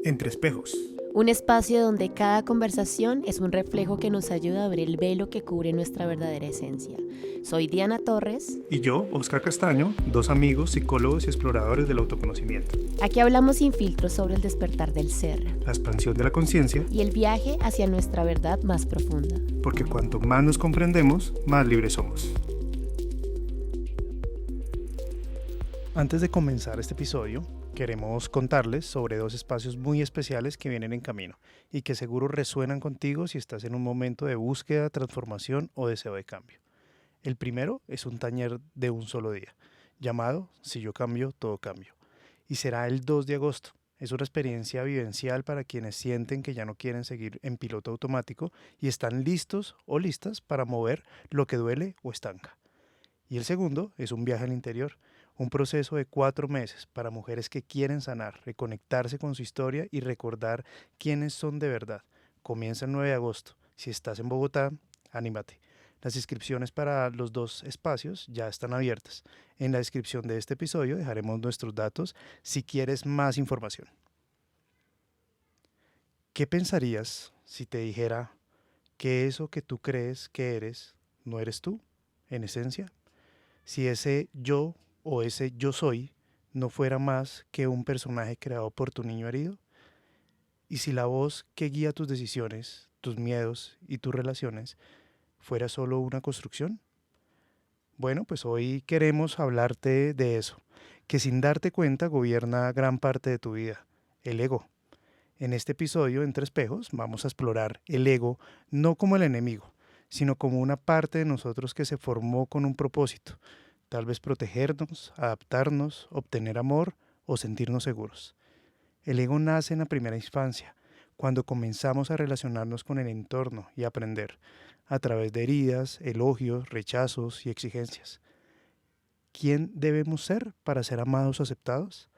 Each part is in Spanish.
Entre espejos. Un espacio donde cada conversación es un reflejo que nos ayuda a ver el velo que cubre nuestra verdadera esencia. Soy Diana Torres. Y yo, Oscar Castaño, dos amigos, psicólogos y exploradores del autoconocimiento. Aquí hablamos sin filtros sobre el despertar del ser. La expansión de la conciencia. Y el viaje hacia nuestra verdad más profunda. Porque cuanto más nos comprendemos, más libres somos. Antes de comenzar este episodio, queremos contarles sobre dos espacios muy especiales que vienen en camino y que seguro resuenan contigo si estás en un momento de búsqueda, transformación o deseo de cambio. El primero es un taller de un solo día, llamado Si yo cambio, todo cambio, y será el 2 de agosto. Es una experiencia vivencial para quienes sienten que ya no quieren seguir en piloto automático y están listos o listas para mover lo que duele o estanca. Y el segundo es un viaje al interior, un proceso de 4 meses para mujeres que quieren sanar, reconectarse con su historia y recordar quiénes son de verdad. Comienza el 9 de agosto. Si estás en Bogotá, anímate. Las inscripciones para los dos espacios ya están abiertas. En la descripción de este episodio dejaremos nuestros datos si quieres más información. ¿Qué pensarías si te dijera que eso que tú crees que eres no eres tú, en esencia? Si ese yo o ese yo soy no fuera más que un personaje creado por tu niño herido? ¿Y si la voz que guía tus decisiones, tus miedos y tus relaciones fuera solo una construcción? Bueno, pues hoy queremos hablarte de eso, que sin darte cuenta gobierna gran parte de tu vida, el ego. En este episodio, Entre Espejos, vamos a explorar el ego no como el enemigo, sino como una parte de nosotros que se formó con un propósito, tal vez protegernos, adaptarnos, obtener amor o sentirnos seguros. El ego nace en la primera infancia, cuando comenzamos a relacionarnos con el entorno y aprender, a través de heridas, elogios, rechazos y exigencias. ¿Quién debemos ser para ser amados o aceptados?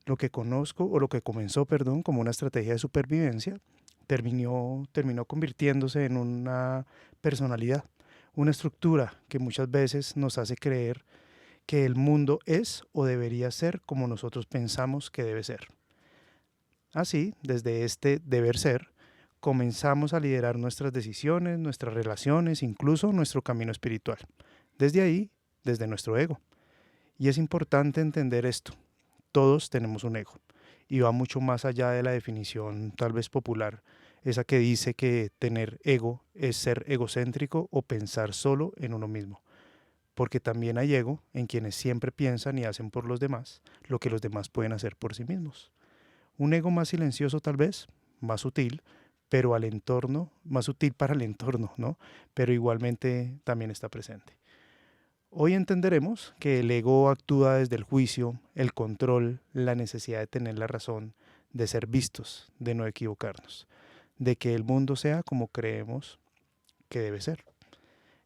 Lo que conozco, o lo que comenzó, como una estrategia de supervivencia, terminó convirtiéndose en una personalidad, una estructura que muchas veces nos hace creer que el mundo es o debería ser como nosotros pensamos que debe ser. Así, desde este deber ser, comenzamos a liderar nuestras decisiones, nuestras relaciones, incluso nuestro camino espiritual. Desde ahí, desde nuestro ego. Y es importante entender esto. Todos tenemos un ego y va mucho más allá de la definición tal vez popular, esa que dice que tener ego es ser egocéntrico o pensar solo en uno mismo. Porque también hay ego en quienes siempre piensan y hacen por los demás lo que los demás pueden hacer por sí mismos. Un ego más silencioso tal vez, más sutil, pero al entorno, más sutil para el entorno, ¿no? Pero igualmente también está presente. Hoy entenderemos que el ego actúa desde el juicio, el control, la necesidad de tener la razón, de ser vistos, de no equivocarnos, de que el mundo sea como creemos que debe ser.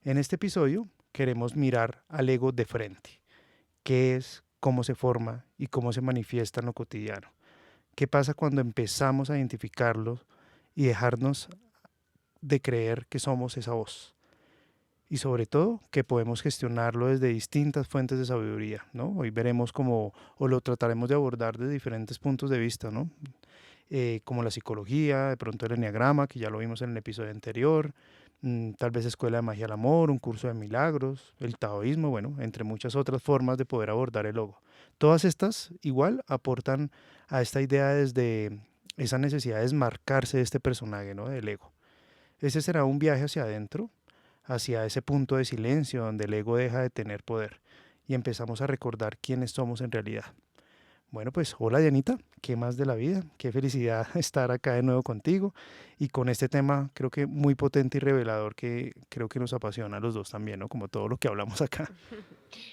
En este episodio queremos mirar al ego de frente. ¿Qué es, cómo se forma y cómo se manifiesta en lo cotidiano? ¿Qué pasa cuando empezamos a identificarlo y dejarnos de creer que somos esa voz? Y sobre todo, que podemos gestionarlo desde distintas fuentes de sabiduría, ¿no? Hoy veremos cómo, o lo trataremos de abordar de diferentes puntos de vista, ¿no? Como la psicología, de pronto el eneagrama, que ya lo vimos en el episodio anterior, tal vez escuela de magia al amor, un curso de milagros, el taoísmo, bueno, entre muchas otras formas de poder abordar el ego. Todas estas igual aportan a esta idea desde esa necesidad de desmarcarse de este personaje, ¿no? Del ego. Ese será un viaje hacia adentro, hacia ese punto de silencio donde el ego deja de tener poder y empezamos a recordar quiénes somos en realidad. Bueno, pues hola Dianita, ¿qué más de la vida? Qué felicidad estar acá de nuevo contigo y con este tema creo que muy potente y revelador que creo que nos apasiona a los dos también, ¿no? Como todo lo que hablamos acá.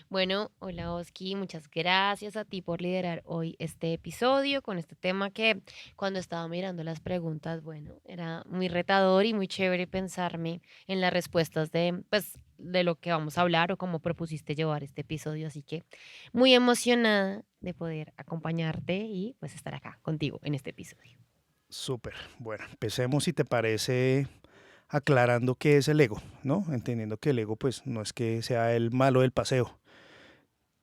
Bueno, hola Oski, muchas gracias a ti por liderar hoy este episodio con este tema que cuando estaba mirando las preguntas, bueno, era muy retador y muy chévere pensarme en las respuestas de, pues, de lo que vamos a hablar o cómo propusiste llevar este episodio, así que muy emocionada de poder acompañarte y pues estar acá contigo en este episodio. Súper. Bueno, empecemos si te parece aclarando qué es el ego, ¿no? Entendiendo que el ego pues no es que sea el malo del paseo,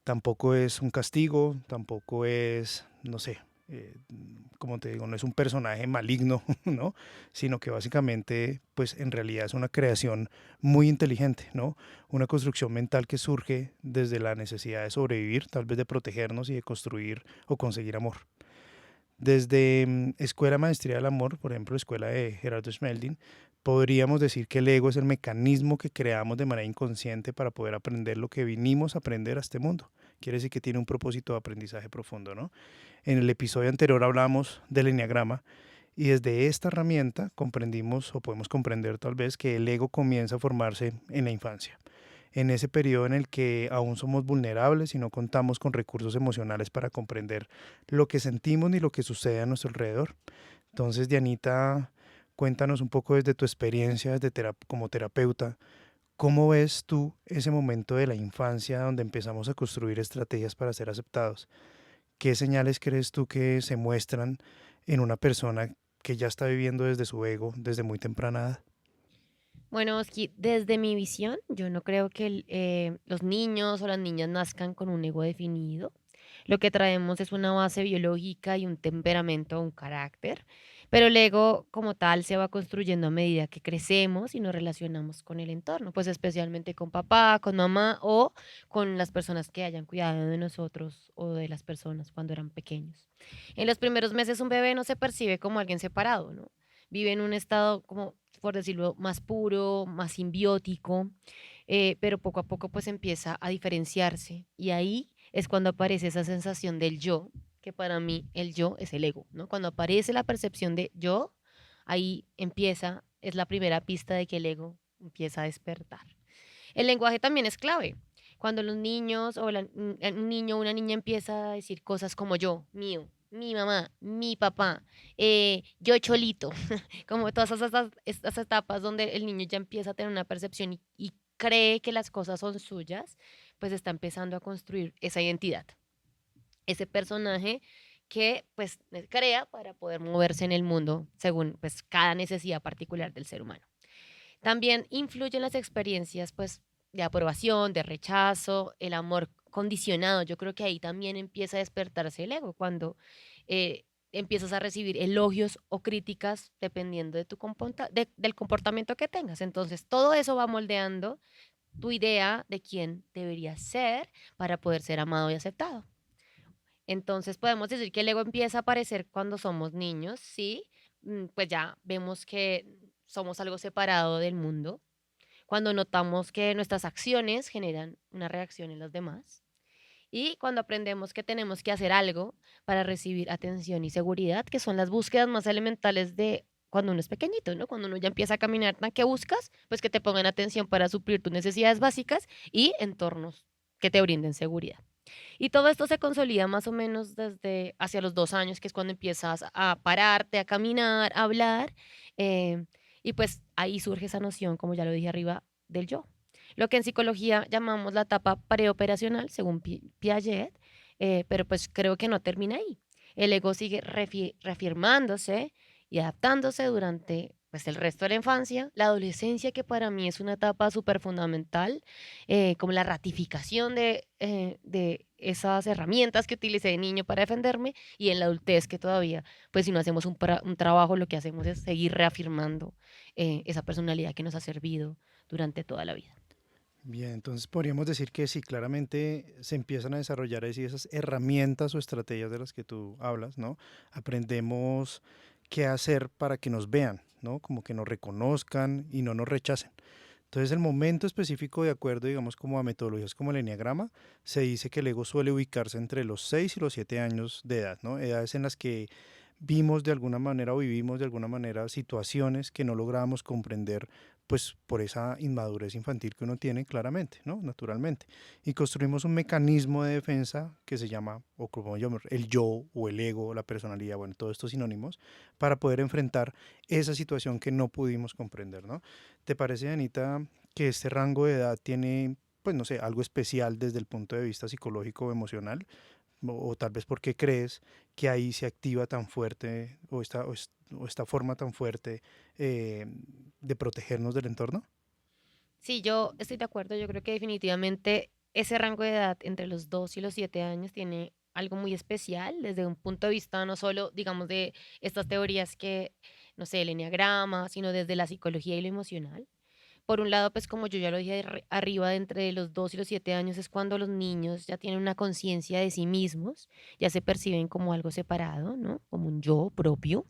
tampoco es un castigo, tampoco es, no sé, como te digo, no es un personaje maligno, ¿no? Sino que básicamente, pues en realidad es una creación muy inteligente, ¿no? Una construcción mental que surge desde la necesidad de sobrevivir, tal vez de protegernos y de construir o conseguir amor. Desde Escuela Maestría del Amor, por ejemplo, Escuela de Gerardo Schmelding, podríamos decir que el ego es el mecanismo que creamos de manera inconsciente para poder aprender lo que vinimos a aprender a este mundo. Quiere decir que tiene un propósito de aprendizaje profundo, ¿no? En el episodio anterior hablamos del enneagrama y desde esta herramienta comprendimos o podemos comprender tal vez que el ego comienza a formarse en la infancia, en ese periodo en el que aún somos vulnerables y no contamos con recursos emocionales para comprender lo que sentimos ni lo que sucede a nuestro alrededor. Entonces, Dianita, cuéntanos un poco desde tu experiencia como terapeuta, ¿cómo ves tú ese momento de la infancia donde empezamos a construir estrategias para ser aceptados? ¿Qué señales crees tú que se muestran en una persona que ya está viviendo desde su ego desde muy temprana edad? Bueno, Oski, desde mi visión, yo no creo que los niños o las niñas nazcan con un ego definido. Lo que traemos es una base biológica y un temperamento, un carácter, pero el ego como tal se va construyendo a medida que crecemos y nos relacionamos con el entorno, pues especialmente con papá, con mamá o con las personas que hayan cuidado de nosotros o de las personas cuando eran pequeños. En los primeros meses un bebé no se percibe como alguien separado, ¿no? Vive en un estado como, por decirlo, más puro, más simbiótico, pero poco a poco pues empieza a diferenciarse y ahí es cuando aparece esa sensación del yo, que para mí el yo es el ego, ¿no? Cuando aparece la percepción de yo, ahí empieza, es la primera pista de que el ego empieza a despertar. El lenguaje también es clave. Cuando los niños o un niño o una niña empieza a decir cosas como yo, mío, mi mamá, mi papá, yo cholito, como todas estas etapas donde el niño ya empieza a tener una percepción y cree que las cosas son suyas, pues está empezando a construir esa identidad, ese personaje que pues crea para poder moverse en el mundo según pues cada necesidad particular del ser humano. También influyen las experiencias, pues, de aprobación, de rechazo, el amor condicionado. Yo creo que ahí también empieza a despertarse el ego, cuando empiezas a recibir elogios o críticas dependiendo de del comportamiento que tengas. Entonces, todo eso va moldeando tu idea de quién deberías ser para poder ser amado y aceptado. Entonces, podemos decir que el ego empieza a aparecer cuando somos niños, sí, pues ya vemos que somos algo separado del mundo, cuando notamos que nuestras acciones generan una reacción en los demás y cuando aprendemos que tenemos que hacer algo para recibir atención y seguridad, que son las búsquedas más elementales de cuando uno es pequeñito, ¿no? Cuando uno ya empieza a caminar, ¿qué buscas? Pues que te pongan atención para suplir tus necesidades básicas y entornos que te brinden seguridad. Y todo esto se consolida más o menos desde hacia los 2 años, que es cuando empiezas a pararte, a caminar, a hablar. eh, y pues ahí surge esa noción, como ya lo dije arriba, del yo. Lo que en psicología llamamos la etapa preoperacional, según Piaget, pero pues creo que no termina ahí. El ego sigue reafirmándose y adaptándose durante pues el resto de la infancia, la adolescencia, que para mí es una etapa súper fundamental, como la ratificación de esas herramientas que utilicé de niño para defenderme, y en la adultez que todavía, pues si no hacemos un trabajo, lo que hacemos es seguir reafirmando esa personalidad que nos ha servido durante toda la vida. Bien, entonces podríamos decir que sí, claramente se empiezan a desarrollar así esas herramientas o estrategias de las que tú hablas, ¿no? Aprendemos qué hacer para que nos vean, ¿no? Como que nos reconozcan y no nos rechacen. Entonces, el momento específico, de acuerdo, digamos, como a metodologías como el enneagrama, se dice que el ego suele ubicarse entre los 6 y los 7 años de edad, ¿no? Edades en las que vimos de alguna manera o vivimos de alguna manera situaciones que no lográbamos comprender, pues por esa inmadurez infantil que uno tiene claramente, ¿no? Naturalmente. Y construimos un mecanismo de defensa que se llama, o como yo, el yo o el ego, la personalidad, bueno, todos estos sinónimos, para poder enfrentar esa situación que no pudimos comprender, ¿no? ¿Te parece, Anita, que este rango de edad tiene, pues no sé, algo especial desde el punto de vista psicológico o emocional? O tal vez porque crees que ahí se activa tan fuerte o esta forma tan fuerte eh, de protegernos del entorno. Sí, yo estoy de acuerdo. Yo creo que definitivamente ese rango de edad entre los 2 y los 7 años tiene algo muy especial desde un punto de vista no solo, digamos, de estas teorías que, no sé, el eneagrama, sino desde la psicología y lo emocional. Por un lado, pues como yo ya lo dije arriba, de entre los 2 y los 7 años es cuando los niños ya tienen una conciencia de sí mismos, ya se perciben como algo separado, ¿no? Como un yo propio.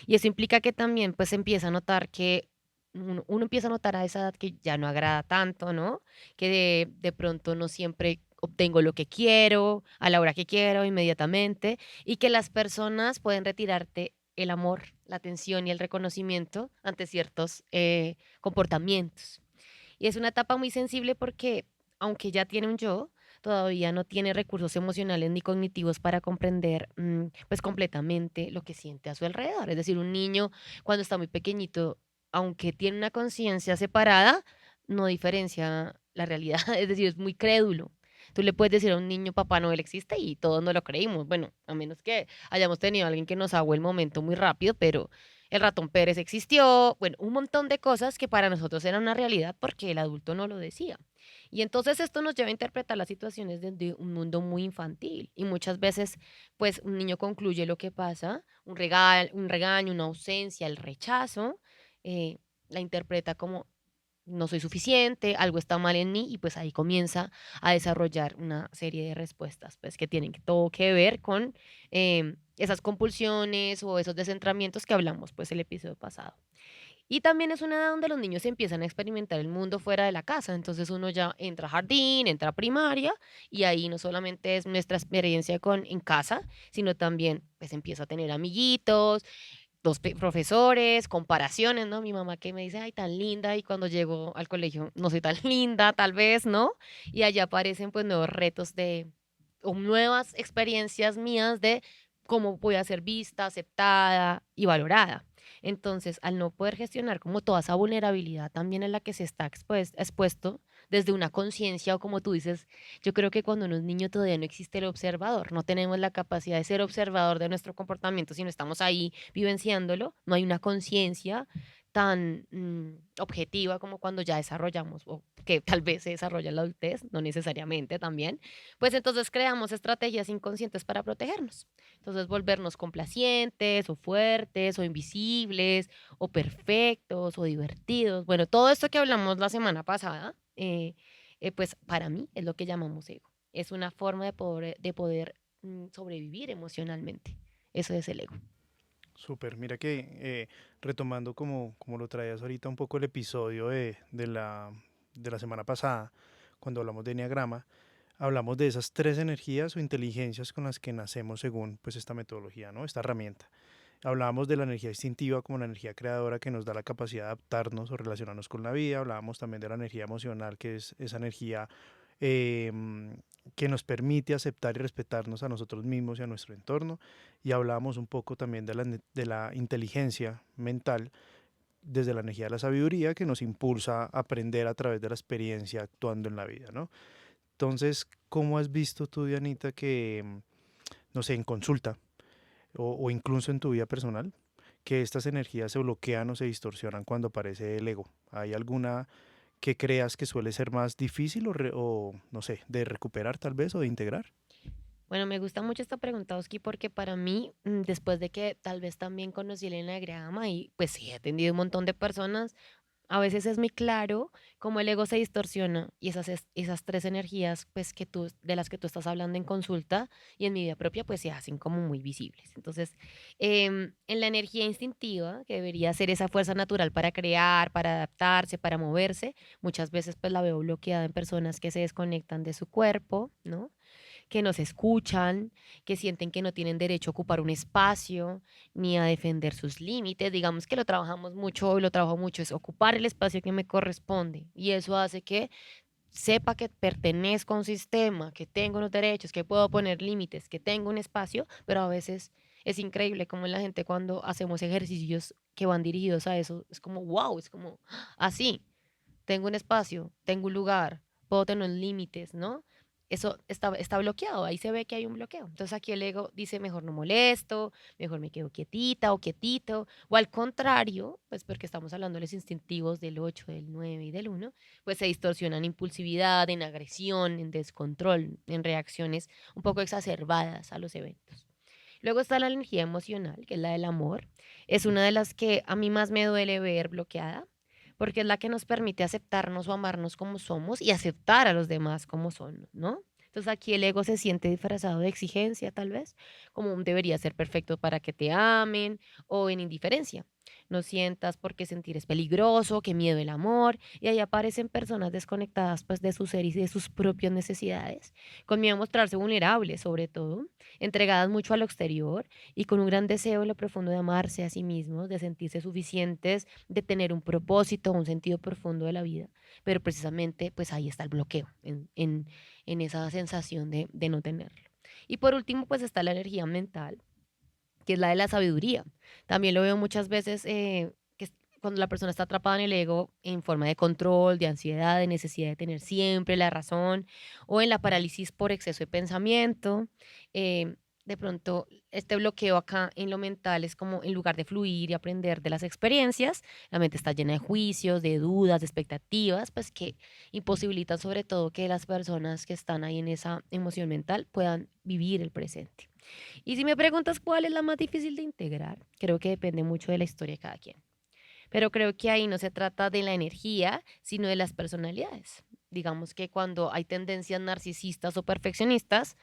Y eso implica que también pues empieza a notar que uno empieza a notar a esa edad que ya no agrada tanto, ¿no? Que de pronto no siempre obtengo lo que quiero, a la hora que quiero, inmediatamente, y que las personas pueden retirarte el amor, la atención y el reconocimiento ante ciertos comportamientos. Y es una etapa muy sensible porque, aunque ya tiene un yo, todavía no tiene recursos emocionales ni cognitivos para comprender pues completamente lo que siente a su alrededor. Es decir, un niño cuando está muy pequeñito, aunque tiene una conciencia separada, no diferencia la realidad, es decir, es muy crédulo. Tú le puedes decir a un niño, Papá Noel existe y todos no lo creímos. Bueno, a menos que hayamos tenido a alguien que nos haga el momento muy rápido, pero el ratón Pérez existió, bueno, un montón de cosas que para nosotros eran una realidad porque el adulto no lo decía. Y entonces esto nos lleva a interpretar las situaciones desde un mundo muy infantil y muchas veces pues un niño concluye lo que pasa, un regaño, una ausencia, el rechazo, eh, la interpreta como no soy suficiente, algo está mal en mí y pues ahí comienza a desarrollar una serie de respuestas pues que tienen todo que ver con esas compulsiones o esos descentramientos que hablamos pues el episodio pasado. Y también es una edad donde los niños empiezan a experimentar el mundo fuera de la casa, entonces uno ya entra a jardín, entra a primaria y ahí no solamente es nuestra experiencia en casa, sino también pues empieza a tener amiguitos, profesores, comparaciones, ¿no? Mi mamá que me dice, ay, tan linda, y cuando llego al colegio no soy tan linda, tal vez, ¿no? Y allá aparecen pues nuevos retos o nuevas experiencias mías de cómo voy a ser vista, aceptada y valorada. Entonces, al no poder gestionar como toda esa vulnerabilidad también en la que se está expuesto desde una conciencia o como tú dices, yo creo que cuando uno es niño todavía no existe el observador, no tenemos la capacidad de ser observador de nuestro comportamiento, sino estamos ahí vivenciándolo, no hay una conciencia tan objetiva como cuando ya desarrollamos, o que tal vez se desarrolla en la adultez, no necesariamente también, pues entonces creamos estrategias inconscientes para protegernos. Entonces volvernos complacientes o fuertes o invisibles o perfectos o divertidos. Bueno, todo esto que hablamos la semana pasada, pues para mí es lo que llamamos ego. Es una forma de poder sobrevivir emocionalmente. Eso es el ego. Súper, mira que retomando como lo traías ahorita un poco el episodio de la semana pasada, cuando hablamos de Enneagrama, hablamos de esas tres energías o inteligencias con las que nacemos según pues esta metodología, ¿no? Esta herramienta. Hablábamos de la energía instintiva como la energía creadora que nos da la capacidad de adaptarnos o relacionarnos con la vida. Hablábamos también de la energía emocional, que es esa energía em, que nos permite aceptar y respetarnos a nosotros mismos y a nuestro entorno. Y hablábamos un poco también de la inteligencia mental desde la energía de la sabiduría que nos impulsa a aprender a través de la experiencia actuando en la vida, ¿no? Entonces, ¿cómo has visto tú, Dianita, que, no sé, en consulta o incluso en tu vida personal, que estas energías se bloquean o se distorsionan cuando aparece el ego? ¿Hay alguna que creas que suele ser más difícil o, no sé, de recuperar tal vez o de integrar? Bueno, me gusta mucho esta pregunta, Oski, porque para mí, después de que tal vez también conocí el enagrama y pues sí, he atendido un montón de personas, a veces es muy claro cómo el ego se distorsiona y esas tres energías pues de las que tú estás hablando en consulta y en mi vida propia pues se hacen como muy visibles. Entonces, en la energía instintiva, que debería ser esa fuerza natural para crear, para adaptarse, para moverse, muchas veces pues la veo bloqueada en personas que se desconectan de su cuerpo, ¿no? Que no se escuchan, que sienten que no tienen derecho a ocupar un espacio ni a defender sus límites. Digamos que lo trabajamos mucho, hoy lo trabajo mucho, es ocupar el espacio que me corresponde. Y eso hace que sepa que pertenezco a un sistema, que tengo unos derechos, que puedo poner límites, que tengo un espacio, pero a veces es increíble como la gente cuando hacemos ejercicios que van dirigidos a eso, es como, wow, es como así, tengo un espacio, tengo un lugar, puedo tener límites, ¿no? eso está bloqueado, ahí se ve que hay un bloqueo. Entonces aquí el ego dice, mejor no molesto, mejor me quedo quietita o quietito, o al contrario, pues porque estamos hablando de los instintivos del 8, del 9 y del uno, pues se distorsionan en impulsividad, en agresión, en descontrol, en reacciones un poco exacerbadas a los eventos. Luego está la energía emocional, que es la del amor. Es una de las que a mí más me duele ver bloqueada, porque es la que nos permite aceptarnos o amarnos como somos y aceptar a los demás como son, ¿no? Entonces aquí el ego se siente disfrazado de exigencia, tal vez, como un debería ser perfecto para que te amen, o en indiferencia. No sientas porque sentir es peligroso, que miedo el amor, y ahí aparecen personas desconectadas pues de su ser y de sus propias necesidades, con miedo a mostrarse vulnerables sobre todo, entregadas mucho a lo exterior y con un gran deseo en lo profundo de amarse a sí mismos, de sentirse suficientes, de tener un propósito, un sentido profundo de la vida. Pero precisamente, pues ahí está el bloqueo, en esa sensación de no tenerlo. Y por último, pues está la energía mental, que es la de la sabiduría. También lo veo muchas veces cuando la persona está atrapada en el ego en forma de control, de ansiedad, de necesidad de tener siempre la razón, o en la parálisis por exceso de pensamiento. De pronto, este bloqueo acá en lo mental es como en lugar de fluir y aprender de las experiencias, la mente está llena de juicios, de dudas, de expectativas, pues que imposibilitan sobre todo que las personas que están ahí en esa emoción mental puedan vivir el presente. Y si me preguntas cuál es la más difícil de integrar, creo que depende mucho de la historia de cada quien. Pero creo que ahí no se trata de la energía, sino de las personalidades. Digamos que cuando hay tendencias narcisistas o perfeccionistas,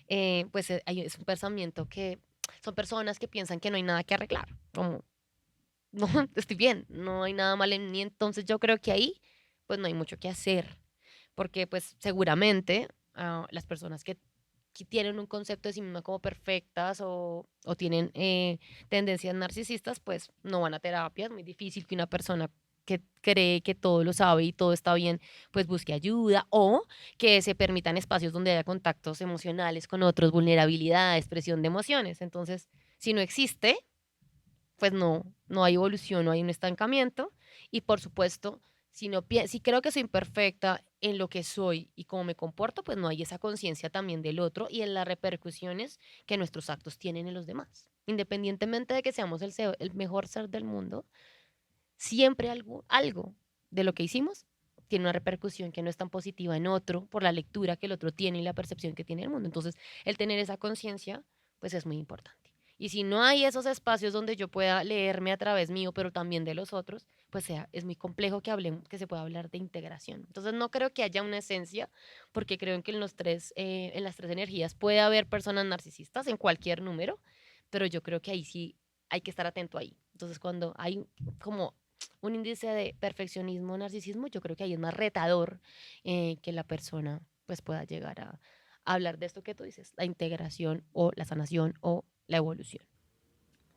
es un pensamiento que son personas que piensan que no hay nada que arreglar. Como, no, estoy bien, no hay nada mal en mí. Entonces yo creo que ahí, pues no hay mucho que hacer. Porque pues seguramente las personas que tienen un concepto de sí mismas como perfectas o tienen tendencias narcisistas, pues no van a terapia. Es muy difícil que una persona que cree que todo lo sabe y todo está bien, pues busque ayuda o que se permitan espacios donde haya contactos emocionales con otros, vulnerabilidad, expresión de emociones. Entonces, si no existe, pues no hay evolución, no hay un estancamiento. Y por supuesto, si creo que soy imperfecta en lo que soy y cómo me comporto, pues no hay esa conciencia también del otro y en las repercusiones que nuestros actos tienen en los demás. Independientemente de que seamos el mejor ser del mundo, siempre algo de lo que hicimos tiene una repercusión que no es tan positiva en otro por la lectura que el otro tiene y la percepción que tiene del mundo. Entonces, el tener esa conciencia, pues es muy importante. Y si no hay esos espacios donde yo pueda leerme a través mío, pero también de los otros, pues es muy complejo que se pueda hablar de integración. Entonces, no creo que haya una esencia, porque creo que en las tres energías puede haber personas narcisistas en cualquier número, pero yo creo que ahí sí hay que estar atento ahí. Entonces, cuando hay como un índice de perfeccionismo, narcisismo, yo creo que ahí es más retador que la persona pues pueda llegar a hablar de esto que tú dices, la integración o la sanación o la evolución.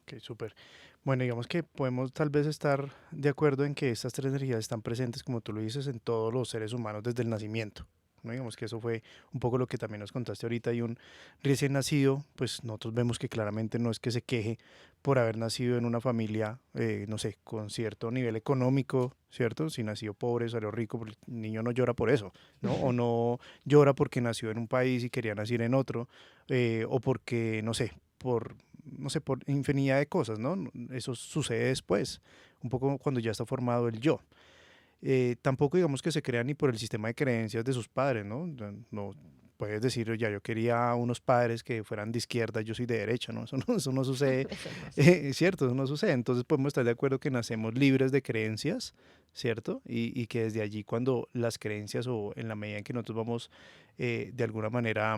Ok, súper. Bueno, digamos que podemos tal vez estar de acuerdo en que estas tres energías están presentes, como tú lo dices, en todos los seres humanos desde el nacimiento. ¿No? Digamos que eso fue un poco lo que también nos contaste ahorita. Y un recién nacido, pues nosotros vemos que claramente no es que se queje por haber nacido en una familia, no sé, con cierto nivel económico, ¿cierto? Si nació pobre, salió rico, pues el niño no llora por eso, ¿no? O no llora porque nació en un país y quería nacer en otro, o porque, no sé, no sé, por infinidad de cosas, ¿no? Eso sucede después, un poco cuando ya está formado el yo. Tampoco digamos que se crea ni por el sistema de creencias de sus padres, ¿no? No puedes decir, ya yo quería unos padres que fueran de izquierda, yo soy de derecha, ¿no? Eso no sucede, Eso no sé. ¿cierto? Eso no sucede. Entonces podemos estar de acuerdo que nacemos libres de creencias, ¿cierto? Y que desde allí cuando las creencias o en la medida en que nosotros vamos de alguna manera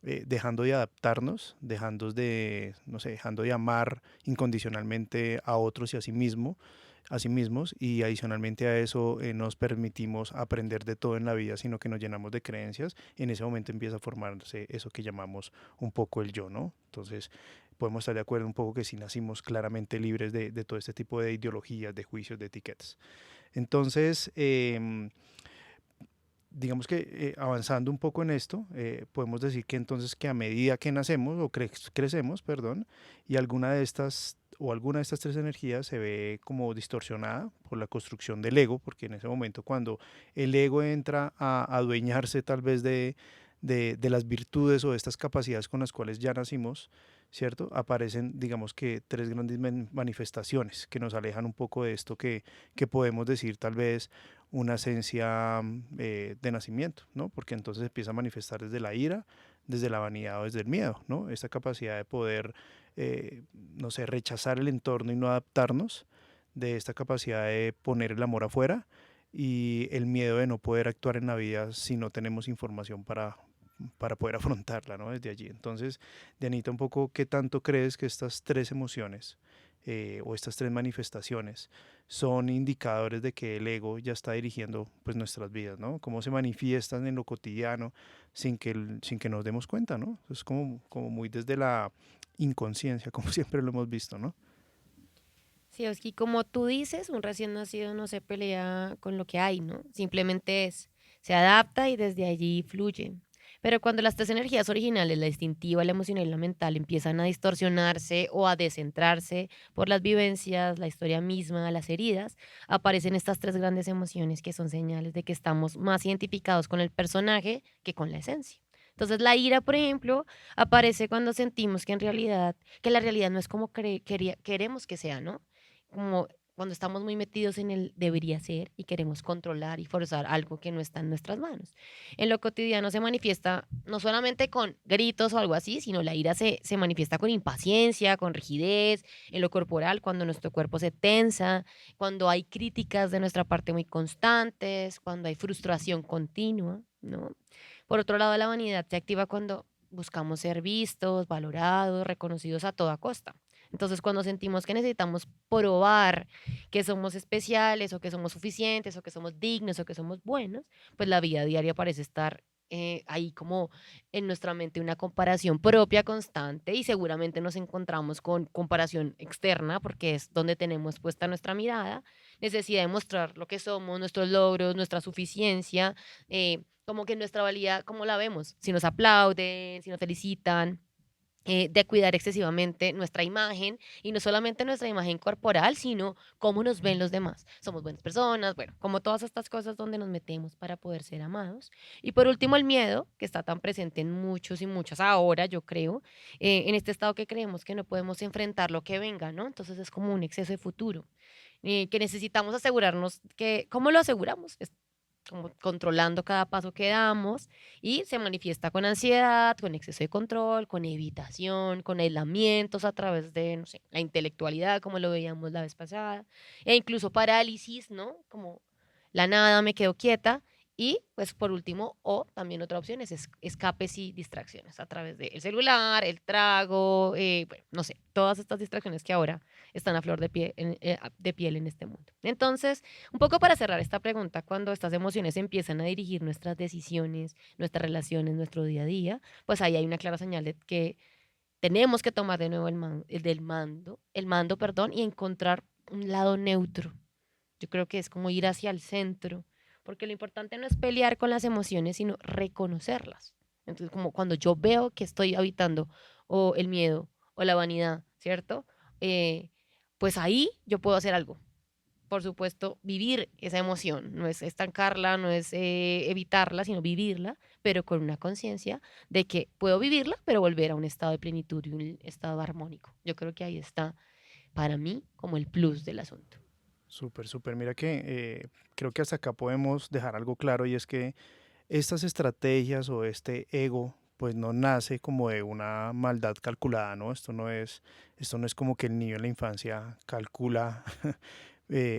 dejando de adaptarnos, dejando de, no sé, dejando de amar incondicionalmente a otros y a sí mismos, y adicionalmente a eso nos permitimos aprender de todo en la vida, sino que nos llenamos de creencias, y en ese momento empieza a formarse eso que llamamos un poco el yo, ¿no? Entonces podemos estar de acuerdo un poco que sí nacimos claramente libres de todo este tipo de ideologías, de juicios, de etiquetas. Entonces, digamos que avanzando un poco en esto, podemos decir que entonces que a medida que nacemos o crecemos, perdón, y alguna de estas tres energías se ve como distorsionada por la construcción del ego, porque en ese momento cuando el ego entra a adueñarse tal vez de las virtudes o de estas capacidades con las cuales ya nacimos, ¿cierto? Aparecen, digamos que, tres grandes manifestaciones que nos alejan un poco de esto que podemos decir tal vez una esencia de nacimiento, ¿no? Porque entonces empieza a manifestar desde la ira, desde la vanidad o desde el miedo, ¿no? Esta capacidad de poder, no sé, rechazar el entorno y no adaptarnos, de esta capacidad de poner el amor afuera y el miedo de no poder actuar en la vida si no tenemos información para poder afrontarla, ¿no? Desde allí. Entonces, Dianita, un poco, ¿qué tanto crees que estas tres emociones o estas tres manifestaciones son indicadores de que el ego ya está dirigiendo pues nuestras vidas, ¿no? Cómo se manifiestan en lo cotidiano sin que nos demos cuenta, ¿no? Es como muy desde la inconsciencia, como siempre lo hemos visto, ¿no? Sí, Oski, como tú dices, un recién nacido no se pelea con lo que hay, ¿no? Simplemente es, se adapta y desde allí fluye. Pero cuando las tres energías originales, la instintiva, la emocional y la mental, empiezan a distorsionarse o a descentrarse por las vivencias, la historia misma, las heridas, aparecen estas tres grandes emociones que son señales de que estamos más identificados con el personaje que con la esencia. Entonces, la ira, por ejemplo, aparece cuando sentimos que en realidad, que la realidad no es como queremos que sea, ¿no? Como cuando estamos muy metidos en el debería ser y queremos controlar y forzar algo que no está en nuestras manos. En lo cotidiano se manifiesta no solamente con gritos o algo así, sino la ira se manifiesta con impaciencia, con rigidez, en lo corporal, cuando nuestro cuerpo se tensa, cuando hay críticas de nuestra parte muy constantes, cuando hay frustración continua, ¿no? Por otro lado, la vanidad se activa cuando buscamos ser vistos, valorados, reconocidos a toda costa. Entonces, cuando sentimos que necesitamos probar que somos especiales o que somos suficientes o que somos dignos o que somos buenos, pues la vida diaria parece estar ahí como en nuestra mente una comparación propia constante y seguramente nos encontramos con comparación externa porque es donde tenemos puesta nuestra mirada, necesidad de mostrar lo que somos, nuestros logros, nuestra suficiencia, como que nuestra valía, ¿cómo la vemos? Si nos aplauden, si nos felicitan, de cuidar excesivamente nuestra imagen y no solamente nuestra imagen corporal, sino cómo nos ven los demás. Somos buenas personas, bueno, como todas estas cosas donde nos metemos para poder ser amados. Y por último, el miedo, que está tan presente en muchos y muchas ahora, yo creo, en este estado que creemos que no podemos enfrentar lo que venga, ¿no? Entonces es como un exceso de futuro, que necesitamos asegurarnos que, ¿cómo lo aseguramos? Como controlando cada paso que damos y se manifiesta con ansiedad, con exceso de control, con evitación, con aislamientos a través de, no sé, la intelectualidad, como lo veíamos la vez pasada, e incluso parálisis, ¿no? Como la nada, me quedo quieta. Y pues por último, o también otra opción es escapes y distracciones a través del celular, el trago, bueno, no sé, todas estas distracciones que ahora están a flor de piel de piel en este mundo. Entonces, un poco para cerrar esta pregunta, cuando estas emociones empiezan a dirigir nuestras decisiones, nuestras relaciones, nuestro día a día, pues ahí hay una clara señal de que tenemos que tomar de nuevo el mando, perdón, y encontrar un lado neutro. Yo creo que es como ir hacia el centro, porque lo importante no es pelear con las emociones, sino reconocerlas. Entonces, como cuando yo veo que estoy habitando o el miedo o la vanidad, ¿cierto? Pues ahí yo puedo hacer algo, por supuesto, vivir esa emoción, no es estancarla, no es evitarla, sino vivirla, pero con una conciencia de que puedo vivirla, pero volver a un estado de plenitud y un estado armónico. Yo creo que ahí está, para mí, como el plus del asunto. Súper, súper. Mira que creo que hasta acá podemos dejar algo claro y es que estas estrategias o este ego pues no nace como de una maldad calculada, ¿no? Esto no es como que el niño en la infancia calcula,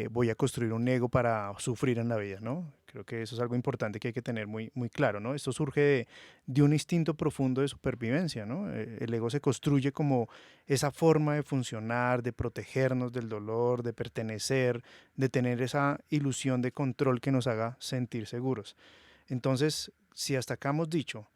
voy a construir un ego para sufrir en la vida, ¿no? Creo que eso es algo importante que hay que tener muy, muy claro, ¿no? Esto surge de un instinto profundo de supervivencia, ¿no? El ego se construye como esa forma de funcionar, de protegernos del dolor, de pertenecer, de tener esa ilusión de control que nos haga sentir seguros. Entonces, si hasta acá hemos dicho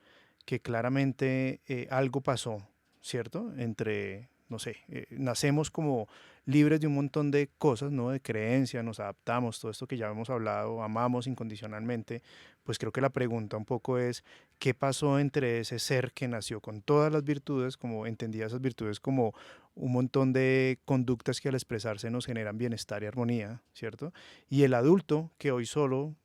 que claramente algo pasó, ¿cierto? Entre, no sé, nacemos como libres de un montón de cosas, ¿no? De creencias, nos adaptamos, todo esto que ya hemos hablado, amamos incondicionalmente, pues creo que la pregunta un poco es, qué pasó entre ese ser que nació con todas las virtudes, como entendía esas virtudes como un montón de conductas que al expresarse nos generan bienestar y armonía, ¿cierto? Y el adulto que hoy solo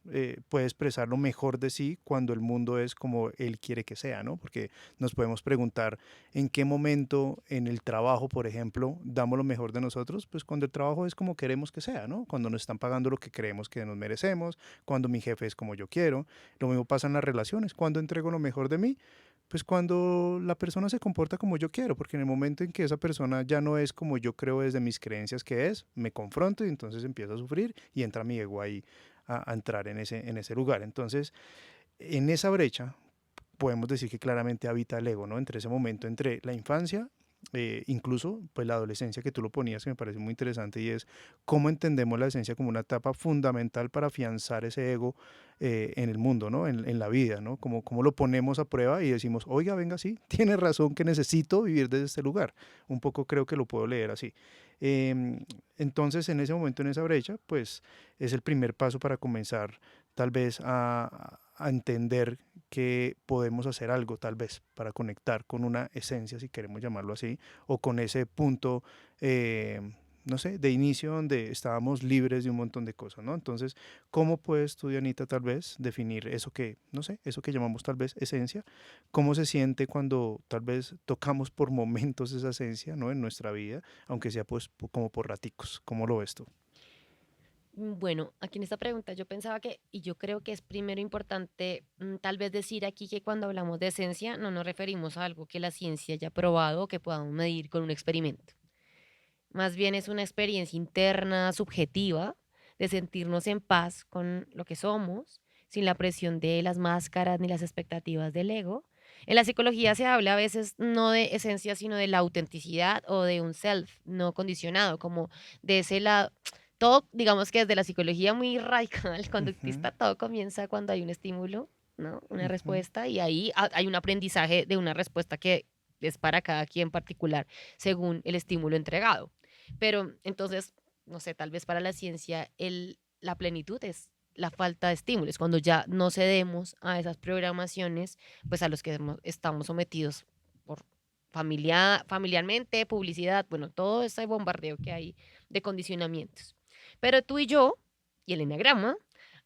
puede expresar lo mejor de sí cuando el mundo es como él quiere que sea, ¿no? Porque nos podemos preguntar en qué momento en el trabajo, por ejemplo, damos lo mejor de nosotros, pues cuando el trabajo es como queremos que sea, ¿no? Cuando nos están pagando lo que creemos que nos merecemos, cuando mi jefe es como yo quiero. Lo mismo pasa en las relaciones, cuando entrego lo mejor de mí, pues cuando la persona se comporta como yo quiero, porque en el momento en que esa persona ya no es como yo creo desde mis creencias que es, me confronto y entonces empiezo a sufrir y entra mi ego ahí a entrar en ese lugar. Entonces, en esa brecha podemos decir que claramente habita el ego, ¿no? Entre ese momento, entre la infancia, incluso pues la adolescencia que tú lo ponías, que me parece muy interesante, y es cómo entendemos la adolescencia como una etapa fundamental para afianzar ese ego en el mundo, ¿no? En la vida, ¿no? Como lo ponemos a prueba y decimos, oiga, venga, sí, tiene razón que necesito vivir desde este lugar. Un poco creo que lo puedo leer así. Entonces, en ese momento, en esa brecha, pues es el primer paso para comenzar tal vez a entender que podemos hacer algo tal vez para conectar con una esencia, si queremos llamarlo así, o con ese punto, eh, no sé, de inicio donde estábamos libres de un montón de cosas, ¿no? Entonces, ¿cómo puedes tú, Dianita, tal vez definir eso que, no sé, eso que llamamos tal vez esencia? ¿Cómo se siente cuando tal vez tocamos por momentos esa esencia, ¿no? En nuestra vida, aunque sea pues como por raticos? ¿Cómo lo ves tú? Bueno, aquí en esta pregunta yo pensaba que, y yo creo que es primero importante tal vez decir aquí que cuando hablamos de esencia no nos referimos a algo que la ciencia haya probado o que podamos medir con un experimento. Más bien es una experiencia interna, subjetiva, de sentirnos en paz con lo que somos, sin la presión de las máscaras ni las expectativas del ego. En la psicología se habla a veces no de esencia, sino de la autenticidad o de un self no condicionado, como de ese lado. Todo, digamos que desde la psicología muy radical, Ujú, conductista, todo comienza cuando hay un estímulo, ¿no? Una ujú, respuesta, y ahí hay un aprendizaje de una respuesta que es para cada quien particular, según el estímulo entregado. Pero entonces, no sé, tal vez para la ciencia la plenitud es la falta de estímulos, cuando ya no cedemos a esas programaciones, pues a los que estamos sometidos por familiarmente, publicidad, bueno, todo ese bombardeo que hay de condicionamientos. Pero tú y yo, y el enagrama,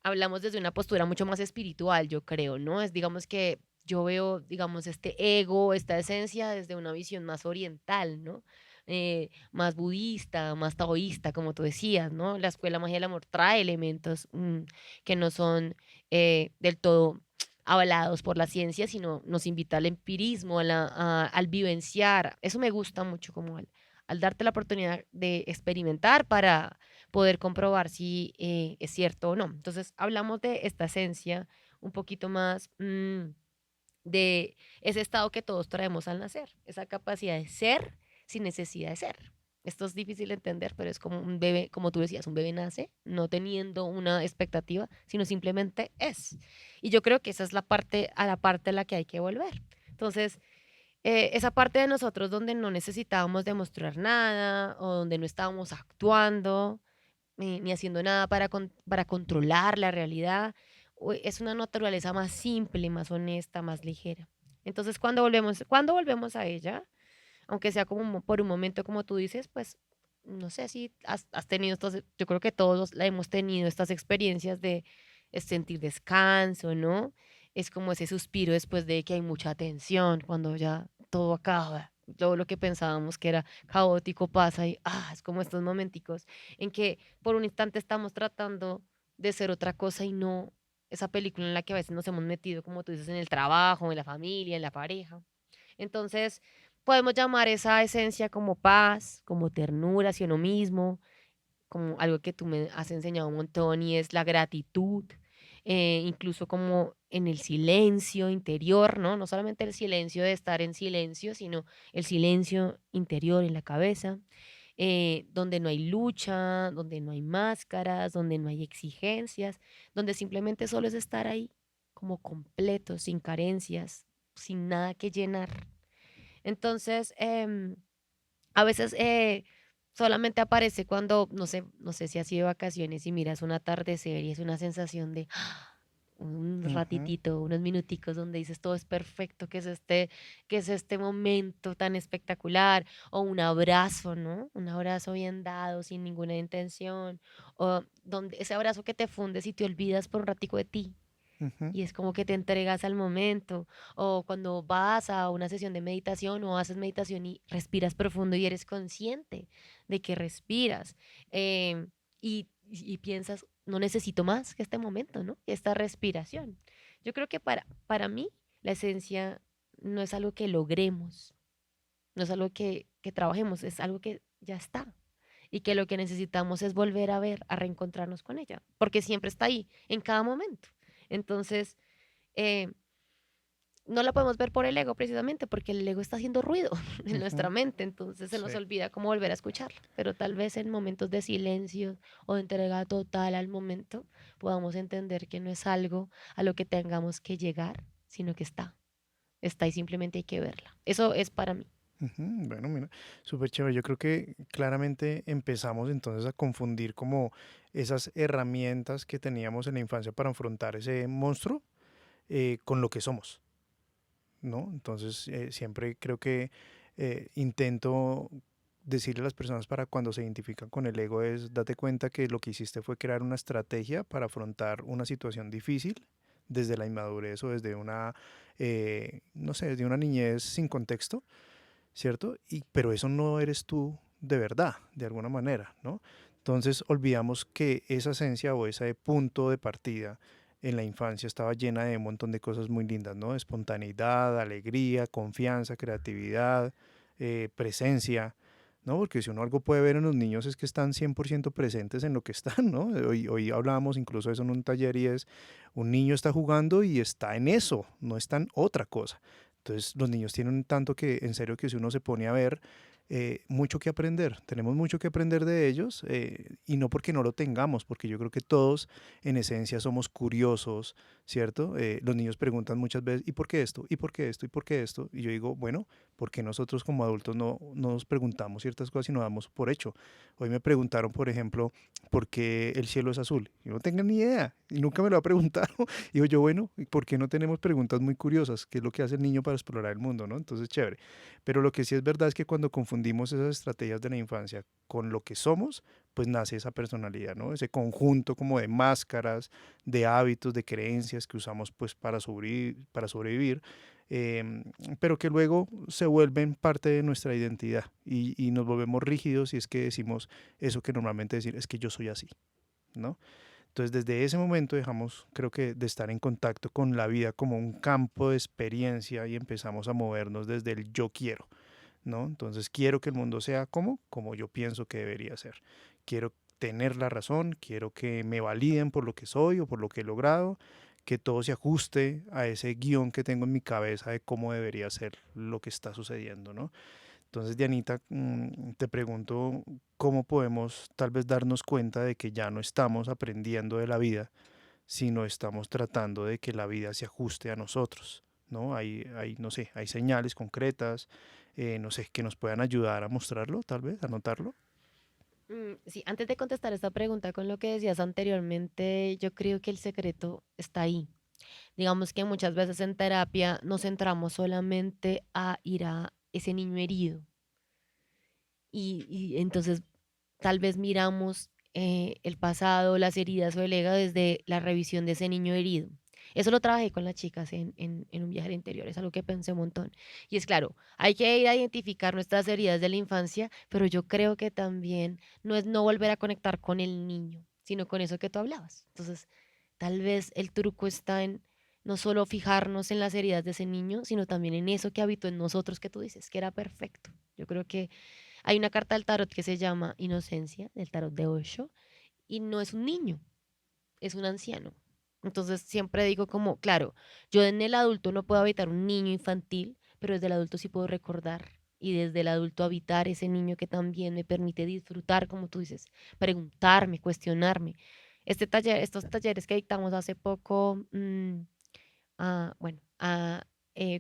hablamos desde una postura mucho más espiritual, yo creo, ¿no? Es, digamos que yo veo, digamos, este ego, esta esencia desde una visión más oriental, ¿no? Más budista, más taoísta, como tú decías, ¿no? La escuela magia del amor trae elementos que no son del todo avalados por la ciencia, sino nos invita al empirismo, al vivenciar. Eso me gusta mucho, como al darte la oportunidad de experimentar para poder comprobar si es cierto o no. Entonces, hablamos de esta esencia un poquito más de ese estado que todos traemos al nacer, esa capacidad de ser sin necesidad de ser. Esto es difícil de entender, pero es como un bebé, como tú decías, un bebé nace no teniendo una expectativa, sino simplemente es. Y yo creo que esa es la parte a la parte a la que hay que volver. Entonces, esa parte de nosotros donde no necesitábamos demostrar nada o donde no estábamos actuando ni haciendo nada para controlar la realidad, es una naturaleza más simple, más honesta, más ligera. Entonces, cuando volvemos a ella, aunque sea como por un momento, como tú dices, pues no sé si has tenido estos, yo creo que todos la hemos tenido estas experiencias de sentir descanso, ¿no? Es como ese suspiro después de que hay mucha tensión, cuando ya todo acaba, todo lo que pensábamos que era caótico pasa y es como estos momenticos en que por un instante estamos tratando de ser otra cosa y no esa película en la que a veces nos hemos metido, como tú dices, en el trabajo, en la familia, en la pareja. Entonces, podemos llamar esa esencia como paz, como ternura hacia uno mismo, como algo que tú me has enseñado un montón y es la gratitud, incluso como en el silencio interior, ¿no? No solamente el silencio de estar en silencio, sino el silencio interior en la cabeza, donde no hay lucha, donde no hay máscaras, donde no hay exigencias, donde simplemente solo es estar ahí como completo, sin carencias, sin nada que llenar. Entonces, a veces solamente aparece cuando, no sé si has ido de vacaciones y miras un atardecer y es una sensación de un Ujú, ratitito, unos minuticos donde dices todo es perfecto, que es este momento tan espectacular, o un abrazo, ¿no? Un abrazo bien dado, sin ninguna intención, o donde ese abrazo que te fundes y te olvidas por un ratico de ti. ujú, Y es como que te entregas al momento, o cuando vas a una sesión de meditación o haces meditación y respiras profundo y eres consciente de que respiras, y piensas, no necesito más que este momento, ¿no? Esta respiración. Yo creo que para mí la esencia no es algo que logremos, no es algo que trabajemos, es algo que ya está. Y que lo que necesitamos es volver a ver, a reencontrarnos con ella, porque siempre está ahí, en cada momento. Entonces, eh, no la podemos ver por el ego precisamente, porque el ego está haciendo ruido en nuestra ujú. mente, entonces se nos Sí. olvida cómo volver a escucharla. Pero tal vez en momentos de silencio o de entrega total al momento, podamos entender que no es algo a lo que tengamos que llegar, sino que está y simplemente hay que verla. Eso es para mí. Ujú, bueno, mira, súper chévere. Yo creo que claramente empezamos entonces a confundir como esas herramientas que teníamos en la infancia para afrontar ese monstruo con lo que somos, ¿no? Entonces, siempre creo que intento decirle a las personas para cuando se identifican con el ego es, date cuenta que lo que hiciste fue crear una estrategia para afrontar una situación difícil desde la inmadurez o desde una, no sé, desde una niñez sin contexto, ¿cierto? Pero eso no eres tú de verdad, de alguna manera, ¿no? Entonces olvidamos que esa esencia o ese punto de partida en la infancia estaba llena de un montón de cosas muy lindas, ¿no? Espontaneidad, alegría, confianza, creatividad, presencia, ¿no? Porque si uno algo puede ver en los niños es que están 100% presentes en lo que están, ¿no? Hoy hablábamos incluso de eso en un taller y es, un niño está jugando y está en eso, no está en otra cosa. Entonces los niños tienen tanto que, en serio, que si uno se pone a ver, mucho que aprender, tenemos mucho que aprender de ellos y no porque no lo tengamos, porque yo creo que todos en esencia somos curiosos, ¿cierto? Los niños preguntan muchas veces, ¿y por qué esto? ¿Y por qué esto? ¿Y por qué esto? Y yo digo, bueno, porque nosotros como adultos no nos preguntamos ciertas cosas y nos damos por hecho. Hoy me preguntaron, por ejemplo, ¿por qué el cielo es azul? Yo no tengo ni idea y nunca me lo ha preguntado. Digo yo, bueno, ¿y por qué no tenemos preguntas muy curiosas? ¿Qué es lo que hace el niño para explorar el mundo, no? Entonces, chévere. Pero lo que sí es verdad es que cuando confundimos esas estrategias de la infancia con lo que somos, pues nace esa personalidad, ¿no? Ese conjunto como de máscaras, de hábitos, de creencias que usamos pues para sobrevivir, em, pero que luego se vuelven parte de nuestra identidad y nos volvemos rígidos y es que decimos eso que normalmente decir es que yo soy así, ¿no? Entonces, desde ese momento dejamos, creo que, de estar en contacto con la vida como un campo de experiencia y empezamos a movernos desde el yo quiero, ¿no? Entonces, quiero que el mundo sea como yo pienso que debería ser. Quiero tener la razón, quiero que me validen por lo que soy o por lo que he logrado, que todo se ajuste a ese guión que tengo en mi cabeza de cómo debería ser lo que está sucediendo, ¿no? Entonces, Dianita, te pregunto cómo podemos tal vez darnos cuenta de que ya no estamos aprendiendo de la vida, sino estamos tratando de que la vida se ajuste a nosotros, ¿no? No sé, hay señales concretas, no sé, que nos puedan ayudar a mostrarlo, tal vez, a notarlo. Sí, antes de contestar esta pregunta con lo que decías anteriormente, yo creo que el secreto está ahí. Digamos que muchas veces en terapia nos centramos solamente a ir a ese niño herido y entonces tal vez miramos el pasado, las heridas o el ego desde la revisión de ese niño herido. Eso lo trabajé con las chicas en un viaje al interior, es algo que pensé un montón. Y es claro, hay que ir a identificar nuestras heridas de la infancia, pero yo creo que también no es no volver a conectar con el niño, sino con eso que tú hablabas. Entonces, tal vez el truco está en no solo fijarnos en las heridas de ese niño, sino también en eso que habitó en nosotros que tú dices, que era perfecto. Yo creo que hay una carta del tarot que se llama Inocencia, del tarot de Osho, y no es un niño, es un anciano. Entonces siempre digo como, claro, yo en el adulto no puedo habitar un niño infantil, pero desde el adulto sí puedo recordar y desde el adulto habitar ese niño que también me permite disfrutar, como tú dices, preguntarme, cuestionarme. Estos talleres que dictamos hace poco, bueno,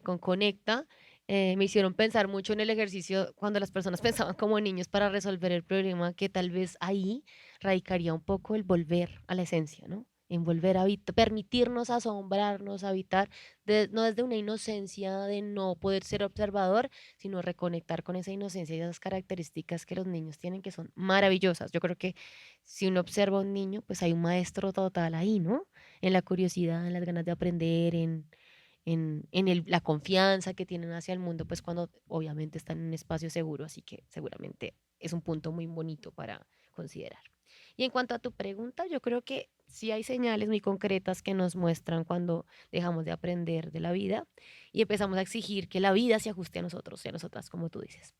con Conecta, me hicieron pensar mucho en el ejercicio cuando las personas pensaban como niños para resolver el problema, que tal vez ahí radicaría un poco el volver a la esencia, ¿no? en volver a permitirnos asombrarnos, habitar, no desde una inocencia de no poder ser observador, sino reconectar con esa inocencia y esas características que los niños tienen que son maravillosas. Yo creo que si uno observa a un niño, pues hay un maestro total ahí, ¿no? En la curiosidad, en las ganas de aprender, la confianza que tienen hacia el mundo, pues cuando obviamente están en un espacio seguro, así que seguramente es un punto muy bonito para considerar. Y en cuanto a tu pregunta, yo creo que sí hay señales muy concretas que nos muestran cuando dejamos de aprender de la vida y empezamos a exigir que la vida se ajuste a nosotros y a nosotras, como tú dices.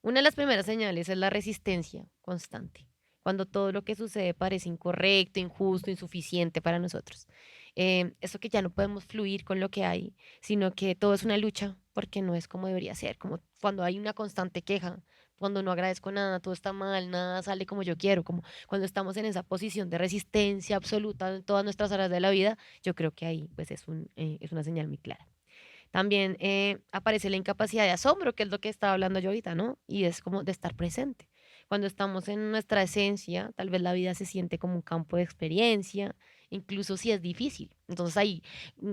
Una de las primeras señales es la resistencia constante, cuando todo lo que sucede parece incorrecto, injusto, insuficiente para nosotros. Eso que ya no podemos fluir con lo que hay, sino que todo es una lucha porque no es como debería ser, como cuando hay una constante queja, cuando no agradezco nada, todo está mal, nada sale como yo quiero, como cuando estamos en esa posición de resistencia absoluta en todas nuestras áreas de la vida, yo creo que ahí pues es una señal muy clara. También aparece la incapacidad de asombro, que es lo que estaba hablando yo ahorita, ¿no? Y es como de estar presente. Cuando estamos en nuestra esencia, tal vez la vida se siente como un campo de experiencia, incluso si es difícil. Entonces ahí,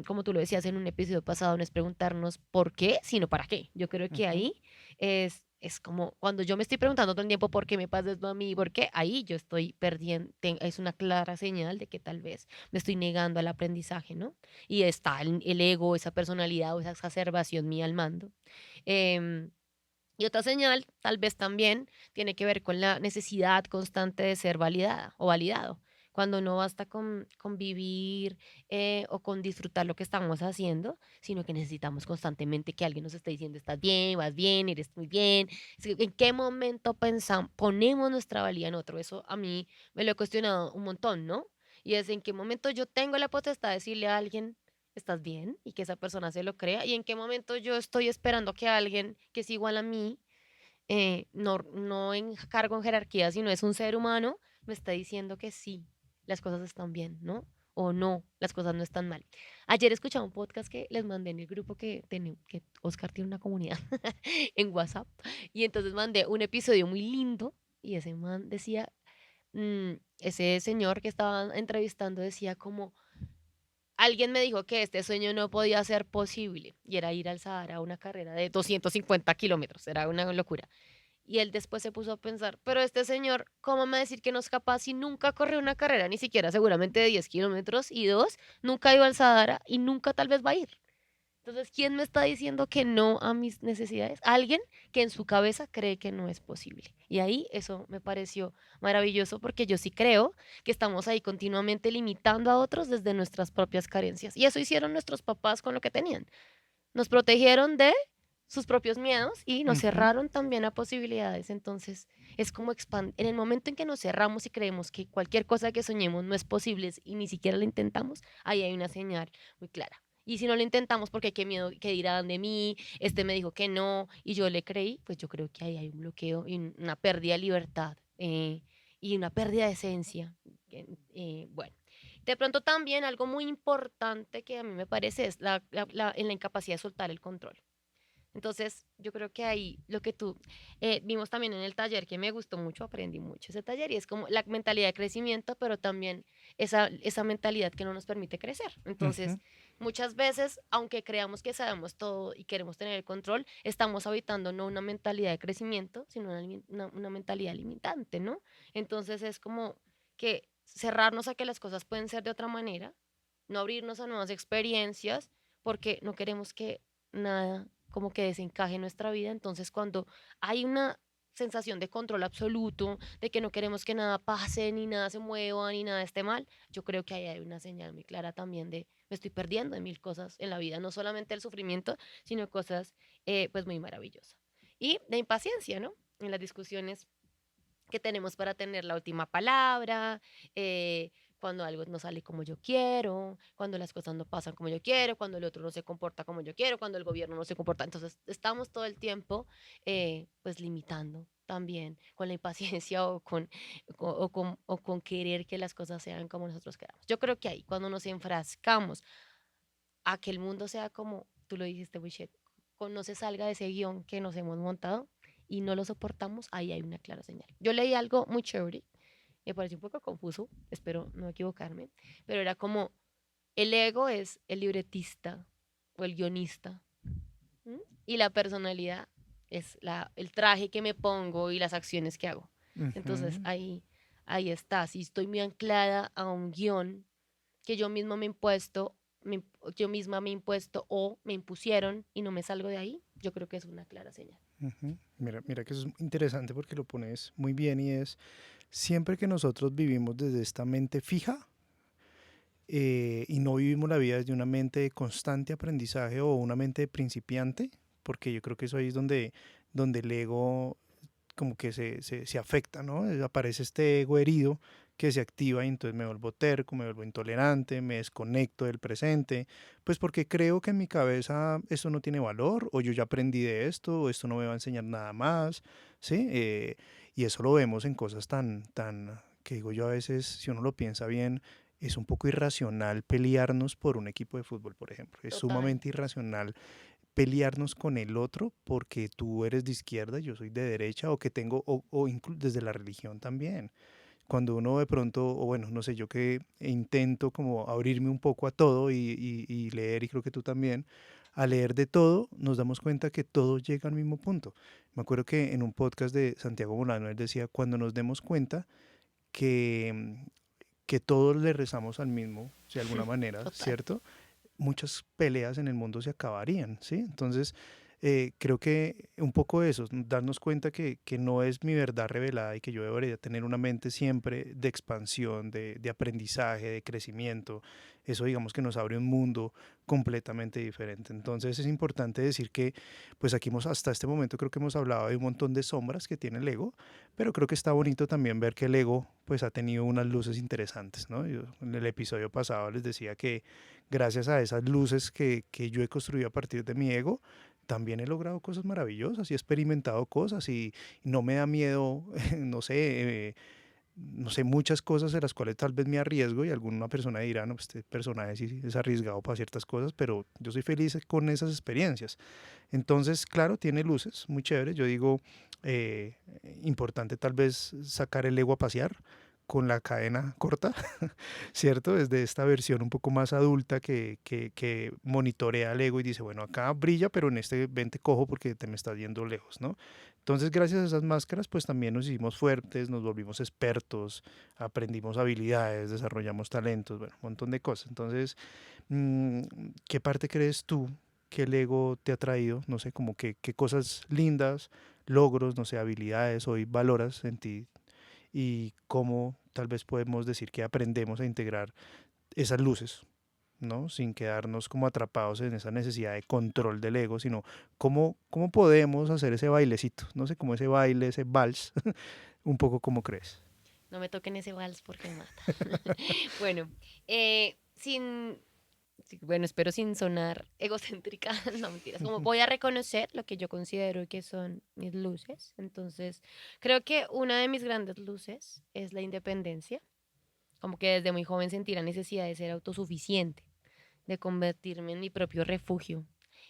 como tú lo decías en un episodio pasado, no es preguntarnos por qué, sino para qué. Yo creo que Ujú. ahí es como cuando yo me estoy preguntando todo el tiempo por qué me pasa esto a mí, por qué, ahí yo estoy perdiendo, es una clara señal de que tal vez me estoy negando al aprendizaje, ¿no? Y está el ego, esa personalidad o esa exacerbación mía al mando. Em, y otra señal, tal vez también, tiene que ver con la necesidad constante de ser validada o validado. Cuando no basta con vivir o con disfrutar lo que estamos haciendo, sino que necesitamos constantemente que alguien nos esté diciendo, estás bien, vas bien, eres muy bien. ¿En qué momento pensamos, ponemos nuestra valía en otro? Eso a mí me lo he cuestionado un montón, ¿no? Y es en qué momento yo tengo la potestad de decirle a alguien, ¿estás bien? Y que esa persona se lo crea. ¿Y en qué momento yo estoy esperando que alguien que es igual a mí, no en cargo en jerarquía, sino es un ser humano, me está diciendo que sí, las cosas están bien, ¿no? O no, las cosas no están mal. Ayer escuchaba un podcast que les mandé en el grupo que Oscar tiene una comunidad en WhatsApp. Y entonces mandé un episodio muy lindo y ese man decía, ese señor que estaba entrevistando decía como alguien me dijo que este sueño no podía ser posible y era ir al Sahara a una carrera de 250 kilómetros, era una locura. Y él después se puso a pensar, pero este señor, ¿cómo me va a decir que no es capaz si nunca corrió una carrera, ni siquiera seguramente de 10 kilómetros y dos, nunca ha ido al Sahara y nunca tal vez va a ir? Entonces, ¿quién me está diciendo que no a mis necesidades? Alguien que en su cabeza cree que no es posible. Y ahí eso me pareció maravilloso porque yo sí creo que estamos ahí continuamente limitando a otros desde nuestras propias carencias. Y eso hicieron nuestros papás con lo que tenían. Nos protegieron de sus propios miedos y nos Ujú. cerraron también a posibilidades. Entonces, es como en el momento en que nos cerramos y creemos que cualquier cosa que soñemos no es posible y ni siquiera lo intentamos, ahí hay una señal muy clara. Y si no lo intentamos porque qué miedo que dirán de mí, este me dijo que no y yo le creí, pues yo creo que ahí hay un bloqueo y una pérdida de libertad y una pérdida de esencia. Bueno, de pronto también algo muy importante que a mí me parece es en la incapacidad de soltar el control. Entonces, yo creo que ahí lo que tú vimos también en el taller que me gustó mucho, aprendí mucho ese taller y es como la mentalidad de crecimiento, pero también esa mentalidad que no nos permite crecer. Ujú. Entonces, muchas veces, aunque creamos que sabemos todo y queremos tener el control, estamos habitando no una mentalidad de crecimiento, sino una mentalidad limitante, ¿no? Entonces, es como que cerrarnos a que las cosas pueden ser de otra manera, no abrirnos a nuevas experiencias, porque no queremos que nada como que desencaje en nuestra vida. Entonces, cuando hay una sensación de control absoluto, de que no queremos que nada pase, ni nada se mueva, ni nada esté mal, yo creo que ahí hay una señal muy clara también de me estoy perdiendo de mil cosas en la vida, no solamente el sufrimiento, sino cosas pues muy maravillosas. Y de impaciencia, ¿no? En las discusiones que tenemos para tener la última palabra, cuando algo no sale como yo quiero, cuando las cosas no pasan como yo quiero, cuando el otro no se comporta como yo quiero, cuando el gobierno no se comporta. Entonces, estamos todo el tiempo pues limitando también con la impaciencia o con querer que las cosas sean como nosotros queramos. Yo creo que ahí, cuando nos enfrascamos a que el mundo sea como tú lo dijiste, Wishet, no se salga de ese guión que nos hemos montado y no lo soportamos, ahí hay una clara señal. Yo leí algo muy chévere me pareció un poco confuso, espero no equivocarme, pero era como el ego es el libretista o el guionista. ¿M? Y la personalidad es el traje que me pongo y las acciones que hago. Entonces Ujú, ahí está. Si estoy muy anclada a un guión que yo misma me he impuesto, yo misma me he impuesto o me impusieron y no me salgo de ahí, yo creo que es una clara señal. ujú. Mira que eso es interesante porque lo pones muy bien y es siempre que nosotros vivimos desde esta mente fija y no vivimos la vida desde una mente de constante aprendizaje o una mente de principiante, porque yo creo que eso ahí es donde el ego como que se afecta, ¿no? Aparece este ego herido que se activa y entonces me vuelvo terco, me vuelvo intolerante, me desconecto del presente, pues porque creo que en mi cabeza esto no tiene valor o yo ya aprendí de esto o esto no me va a enseñar nada más, ¿sí? Y eso lo vemos en cosas tan, que digo yo a veces, si uno lo piensa bien, es un poco irracional pelearnos por un equipo de fútbol, por ejemplo. Es Total. sumamente irracional pelearnos con el otro porque tú eres de izquierda, yo soy de derecha, o que tengo, desde la religión también. Cuando uno de pronto, o bueno, no sé, yo que intento como abrirme un poco a todo y leer, y creo que tú también, a leer de todo, nos damos cuenta que todo llega al mismo punto. Me acuerdo que en un podcast de Santiago Molano, él decía, cuando nos demos cuenta que, que todos le rezamos al mismo, de alguna manera, Total. ¿cierto? Muchas peleas en el mundo se acabarían, ¿sí? Entonces, creo que un poco eso, darnos cuenta que no es mi verdad revelada y que yo debería tener una mente siempre de expansión, de aprendizaje, de crecimiento. Eso digamos que nos abre un mundo completamente diferente. Entonces es importante decir que, pues aquí hemos, hasta este momento creo que hemos hablado de un montón de sombras que tiene el ego, pero creo que está bonito también ver que el ego pues ha tenido unas luces interesantes, ¿no? Yo en el episodio pasado les decía que gracias a esas luces que yo he construido a partir de mi ego, también he logrado cosas maravillosas y he experimentado cosas y no me da miedo, no sé, no sé, muchas cosas de las cuales tal vez me arriesgo y alguna persona dirá, no, pues este personaje sí es arriesgado para ciertas cosas, pero yo soy feliz con esas experiencias. Entonces, claro, tiene luces muy chéveres. Yo digo, eh, importante tal vez sacar el ego a pasear con la cadena corta, ¿cierto? Desde esta versión un poco más adulta que monitorea el ego y dice, bueno, acá brilla, pero en este vente cojo porque te me estás yendo lejos, ¿no? Entonces, gracias a esas máscaras, pues también nos hicimos fuertes, nos volvimos expertos, aprendimos habilidades, desarrollamos talentos, bueno, un montón de cosas. Entonces, mm, ¿qué parte crees tú que el ego te ha traído? No sé, como que qué cosas lindas, logros, no sé, habilidades hoy valoras en ti y cómo tal vez podemos decir que aprendemos a integrar esas luces, ¿no? Sin quedarnos como atrapados en esa necesidad de control del ego, sino cómo podemos hacer ese bailecito, no sé, como ese baile, ese vals, un poco como crees. No me toquen ese vals porque me mata. Bueno, sin, sí, bueno, espero sin sonar egocéntrica, no mentiras, como voy a reconocer lo que yo considero que son mis luces. Entonces, creo que una de mis grandes luces es la independencia, como que desde muy joven sentí la necesidad de ser autosuficiente, de convertirme en mi propio refugio,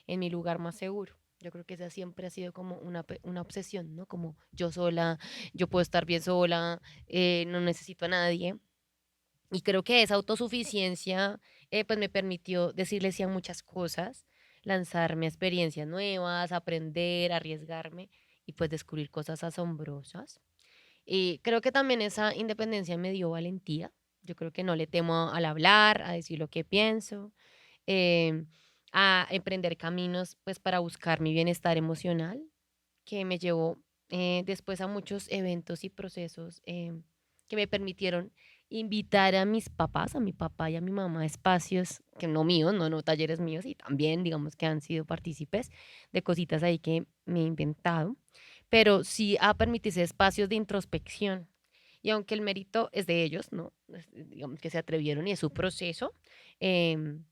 en mi lugar más seguro. Yo creo que esa siempre ha sido como una obsesión, ¿no? Como yo sola, yo puedo estar bien sola, no necesito a nadie. Y creo que esa autosuficiencia pues me permitió decirle sí a muchas cosas, lanzarme a experiencias nuevas, aprender, arriesgarme y pues descubrir cosas asombrosas. Y creo que también esa independencia me dio valentía. Yo creo que no le temo al hablar, a decir lo que pienso, em, a emprender caminos pues para buscar mi bienestar emocional, que me llevó después a muchos eventos y procesos que me permitieron invitar a mis papás, a mi papá y a mi mamá a espacios que no míos, no talleres míos, y también digamos que han sido partícipes de cositas ahí que me he inventado, pero sí a permitirse espacios de introspección. Y aunque el mérito es de ellos, ¿no? Digamos que se atrevieron y es su proceso, em,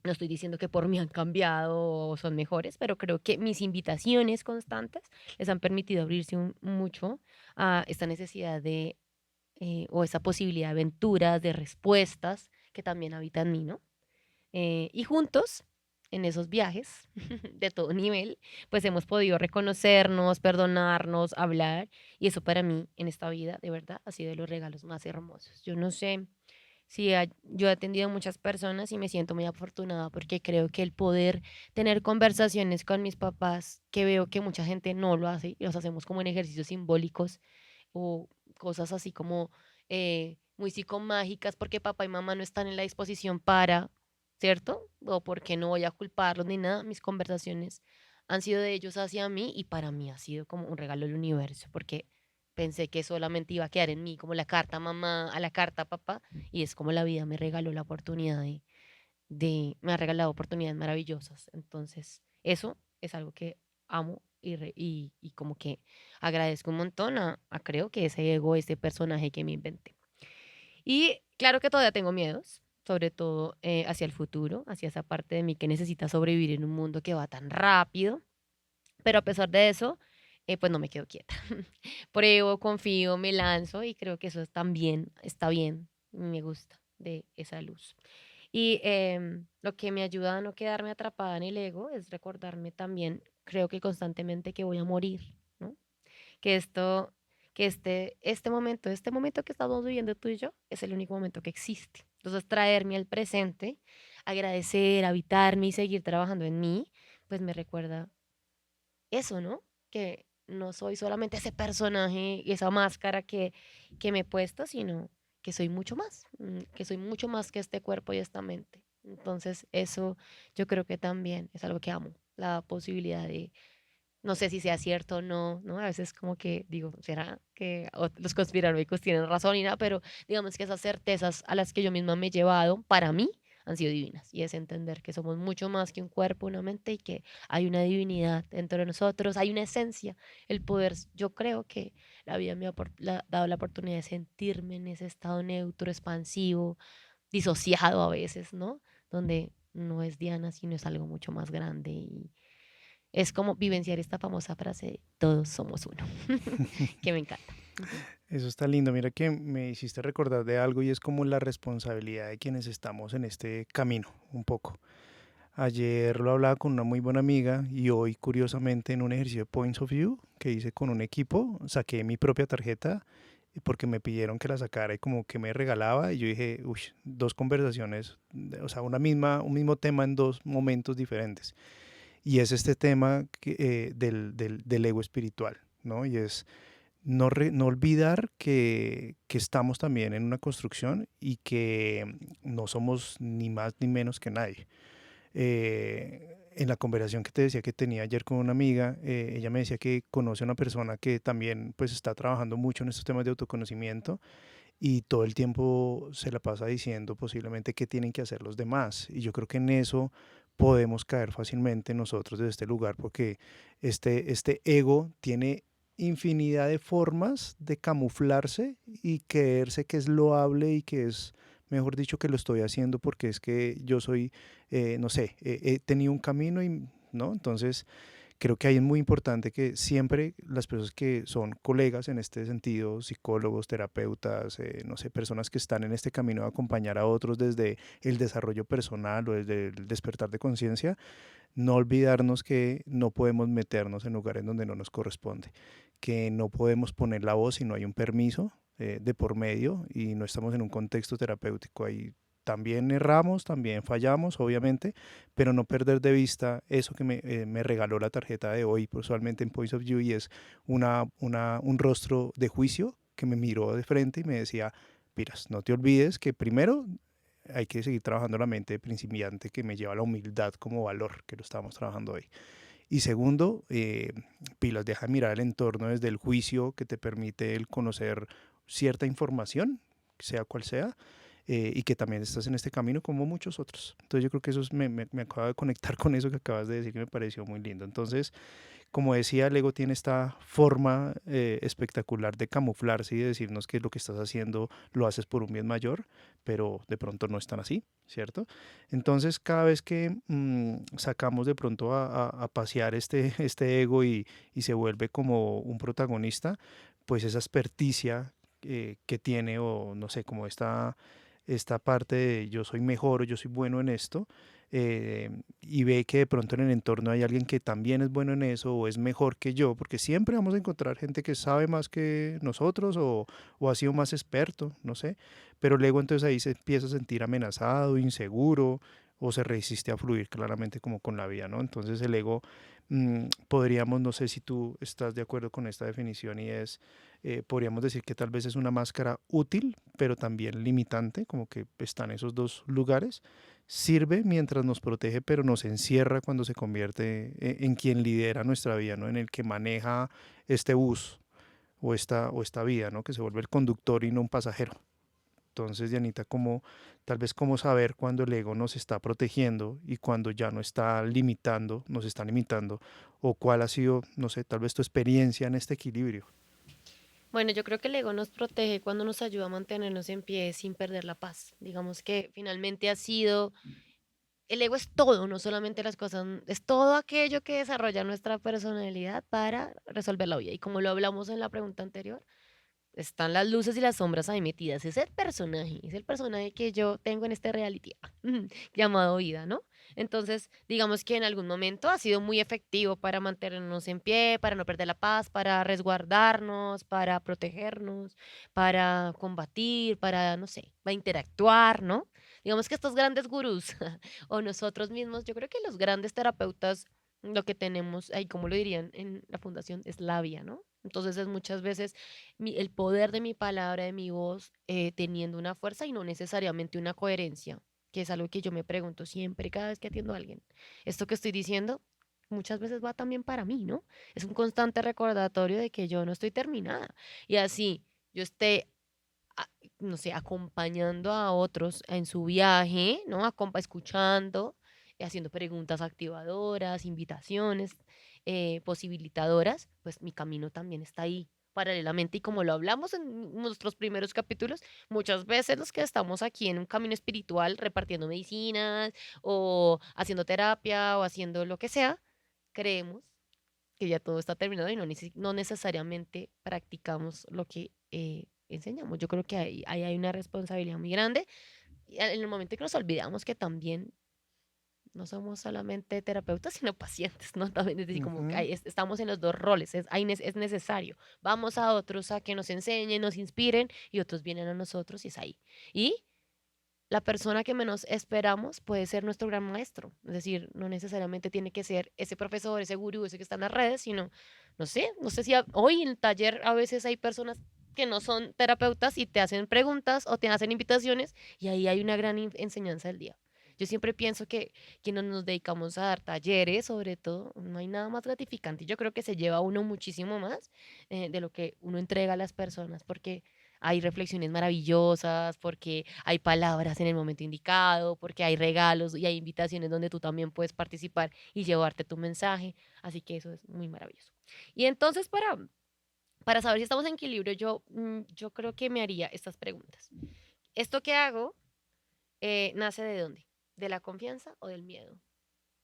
no estoy diciendo que por mí han cambiado o son mejores, pero creo que mis invitaciones constantes les han permitido abrirse mucho a esta necesidad de, o esa posibilidad de aventuras, de respuestas que también habitan en mí, ¿no? Y juntos en esos viajes de todo nivel, pues hemos podido reconocernos, perdonarnos, hablar, y eso para mí en esta vida, de verdad, ha sido de los regalos más hermosos. Yo no sé si yo he atendido a muchas personas y me siento muy afortunada porque creo que el poder tener conversaciones con mis papás, que veo que mucha gente no lo hace, y los hacemos como en ejercicios simbólicos o cosas así como muy psicomágicas porque papá y mamá no están en la disposición para, ¿cierto? O porque no voy a culparlos ni nada. Mis conversaciones han sido de ellos hacia mí y para mí ha sido como un regalo del universo porque pensé que solamente iba a quedar en mí como la carta a mamá, a la carta a papá y es como la vida me regaló la oportunidad me ha regalado oportunidades maravillosas. Entonces, eso es algo que amo y como que agradezco un montón a creo que ese ego, ese personaje que me inventé. Y claro que todavía tengo miedos, sobre todo hacia el futuro, hacia esa parte de mí que necesita sobrevivir en un mundo que va tan rápido, pero a pesar de eso, pues no me quedo quieta. Pruebo, confío, me lanzo y creo que eso también está bien, me gusta de esa luz. Y lo que me ayuda a no quedarme atrapada en el ego es recordarme también, creo que constantemente que voy a morir, ¿no? Que esto, que este momento que estamos viviendo tú y yo, es el único momento que existe. Entonces, traerme al presente, agradecer, habitarme y seguir trabajando en mí, pues me recuerda eso, ¿no? Que no soy solamente ese personaje y esa máscara que me he puesto, sino que soy mucho más, que soy mucho más que este cuerpo y esta mente. Entonces, eso yo creo que también es algo que amo, la posibilidad de, no sé si sea cierto o no, ¿no? A veces como que digo, ¿será que los conspiranoicos tienen razón y nada? Pero digamos que esas certezas a las que yo misma me he llevado, para mí, han sido divinas. Y es entender que somos mucho más que un cuerpo, una mente y que hay una divinidad dentro de nosotros, hay una esencia, el poder. Yo creo que la vida me ha dado la oportunidad de sentirme en ese estado neutro, expansivo, disociado a veces, ¿no? Donde no es Diana, sino es algo mucho más grande y es como vivenciar esta famosa frase de todos somos uno, que me encanta. Ujú. Eso está lindo. Mira que me hiciste recordar de algo y es como la responsabilidad de quienes estamos en este camino, un poco. Ayer lo hablaba con una muy buena amiga y hoy, curiosamente, en un ejercicio de Points of View que hice con un equipo, saqué mi propia tarjeta porque me pidieron que la sacara y como que me regalaba y yo dije, uy, dos conversaciones, o sea, un mismo tema en dos momentos diferentes. Y es este tema del ego espiritual, ¿no? Y es no olvidar que estamos también en una construcción y que no somos ni más ni menos que nadie. En la conversación que te decía que tenía ayer con una amiga, ella me decía que conoce a una persona que también pues está trabajando mucho en estos temas de autoconocimiento y todo el tiempo se la pasa diciendo posiblemente qué tienen que hacer los demás. Y yo creo que en eso podemos caer fácilmente nosotros desde este lugar porque este ego tiene infinidad de formas de camuflarse y creerse que es loable y que es, mejor dicho, que lo estoy haciendo porque es que yo soy, no sé, he tenido un camino y, ¿no? Entonces, creo que ahí es muy importante que siempre las personas que son colegas en este sentido, psicólogos, terapeutas, no sé, personas que están en este camino de acompañar a otros desde el desarrollo personal o desde el despertar de conciencia, no olvidarnos que no podemos meternos en lugares donde no nos corresponde, que no podemos poner la voz si no hay un permiso de por medio y no estamos en un contexto terapéutico. Ahí también erramos, también fallamos, obviamente, pero no perder de vista eso que me regaló la tarjeta de hoy, personalmente en Points of View, y es un rostro de juicio que me miró de frente y me decía, miras, no te olvides que primero hay que seguir trabajando la mente principiante que me lleva a la humildad como valor, que lo estamos trabajando hoy. Y segundo, pilas, deja mirar el entorno desde el juicio que te permite el conocer cierta información, sea cual sea, y que también estás en este camino como muchos otros. Entonces yo creo que eso me acaba de conectar con eso que acabas de decir que me pareció muy lindo. Entonces, como decía, el ego tiene esta forma espectacular de camuflarse y de decirnos que lo que estás haciendo lo haces por un bien mayor, pero de pronto no es tan así, ¿cierto? Entonces, cada vez que sacamos de pronto a pasear este ego y se vuelve como un protagonista, pues esa experticia que tiene o no sé, como esta esta parte de yo soy mejor o yo soy bueno en esto, y ve que de pronto en el entorno hay alguien que también es bueno en eso o es mejor que yo, porque siempre vamos a encontrar gente que sabe más que nosotros o ha sido más experto, no sé, pero luego entonces ahí se empieza a sentir amenazado, inseguro o se resiste a fluir claramente como con la vida, ¿no? Entonces el ego, podríamos, no sé si tú estás de acuerdo con esta definición y es, podríamos decir que tal vez es una máscara útil, pero también limitante, como que están esos dos lugares. Sirve mientras nos protege, pero nos encierra cuando se convierte en quien lidera nuestra vida, ¿no? En el que maneja este bus o esta vida, ¿no? Que se vuelve el conductor y no un pasajero. Entonces, Dianita, como tal vez cómo saber cuando el ego nos está protegiendo y cuando ya no está limitando, nos está limitando, o cuál ha sido, no sé, tal vez tu experiencia en este equilibrio. Bueno, yo creo que el ego nos protege cuando nos ayuda a mantenernos en pie sin perder la paz. Digamos que finalmente ha sido, el ego es todo, no solamente las cosas, es todo aquello que desarrolla nuestra personalidad para resolver la vida. Y como lo hablamos en la pregunta anterior, están las luces y las sombras ahí metidas. Es el personaje que yo tengo en este reality llamado vida, ¿no? Entonces, digamos que en algún momento ha sido muy efectivo para mantenernos en pie, para no perder la paz, para resguardarnos, para protegernos, para combatir, para, no sé, para interactuar, ¿no? Digamos que estos grandes gurús o nosotros mismos, yo creo que los grandes terapeutas, lo que tenemos ahí, como lo dirían en la fundación, es labia, ¿no? Entonces es muchas veces el poder de mi palabra, de mi voz, teniendo una fuerza y no necesariamente una coherencia, que es algo que yo me pregunto siempre cada vez que atiendo a alguien. Esto que estoy diciendo muchas veces va también para mí, ¿no? Es un constante recordatorio de que yo no estoy terminada. Y así yo esté, a- no sé, acompañando a otros en su viaje, ¿no? Escuchando, haciendo preguntas activadoras, invitaciones, posibilitadoras, pues mi camino también está ahí paralelamente y como lo hablamos en nuestros primeros capítulos, muchas veces los que estamos aquí en un camino espiritual repartiendo medicinas o haciendo terapia o haciendo lo que sea, creemos que ya todo está terminado y no necesariamente practicamos lo que enseñamos. Yo creo que ahí hay una responsabilidad muy grande y en el momento que nos olvidamos que también no somos solamente terapeutas, sino pacientes, ¿no? También es decir, como que Ujú. estamos en los dos roles, es necesario. Vamos a otros a que nos enseñen, nos inspiren y otros vienen a nosotros y es ahí. Y la persona que menos esperamos puede ser nuestro gran maestro. Es decir, no necesariamente tiene que ser ese profesor, ese gurú, ese que está en las redes, sino, no sé si hoy en el taller a veces hay personas que no son terapeutas y te hacen preguntas o te hacen invitaciones y ahí hay una gran enseñanza del día. Yo siempre pienso que quienes nos dedicamos a dar talleres, sobre todo, no hay nada más gratificante. Yo creo que se lleva uno muchísimo más de lo que uno entrega a las personas, porque hay reflexiones maravillosas, porque hay palabras en el momento indicado, porque hay regalos y hay invitaciones donde tú también puedes participar y llevarte tu mensaje. Así que eso es muy maravilloso. Y entonces, para saber si estamos en equilibrio, yo creo que me haría estas preguntas. ¿Esto que hago nace de dónde? ¿De la confianza o del miedo?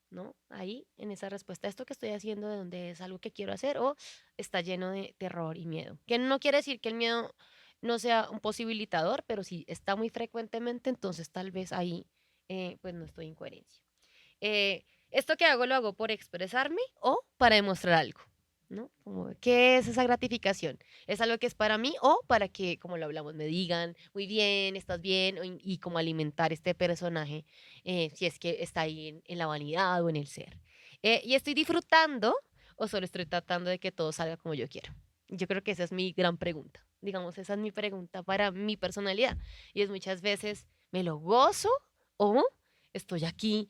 ¿No? Ahí, en esa respuesta, ¿esto que estoy haciendo de dónde es algo que quiero hacer o está lleno de terror y miedo? Que no quiere decir que el miedo no sea un posibilitador, pero si está muy frecuentemente, entonces tal vez ahí pues no estoy en coherencia. ¿Esto que hago lo hago por expresarme o para demostrar algo? ¿No? Como, ¿qué es esa gratificación? ¿Es algo que es para mí o para que, como lo hablamos, me digan, muy bien, estás bien, y como alimentar este personaje, si es que está ahí en la vanidad o en el ser? ¿Y estoy disfrutando o solo estoy tratando de que todo salga como yo quiero? Yo creo que esa es mi gran pregunta. Digamos, esa es mi pregunta para mi personalidad. Y es muchas veces, ¿me lo gozo o estoy aquí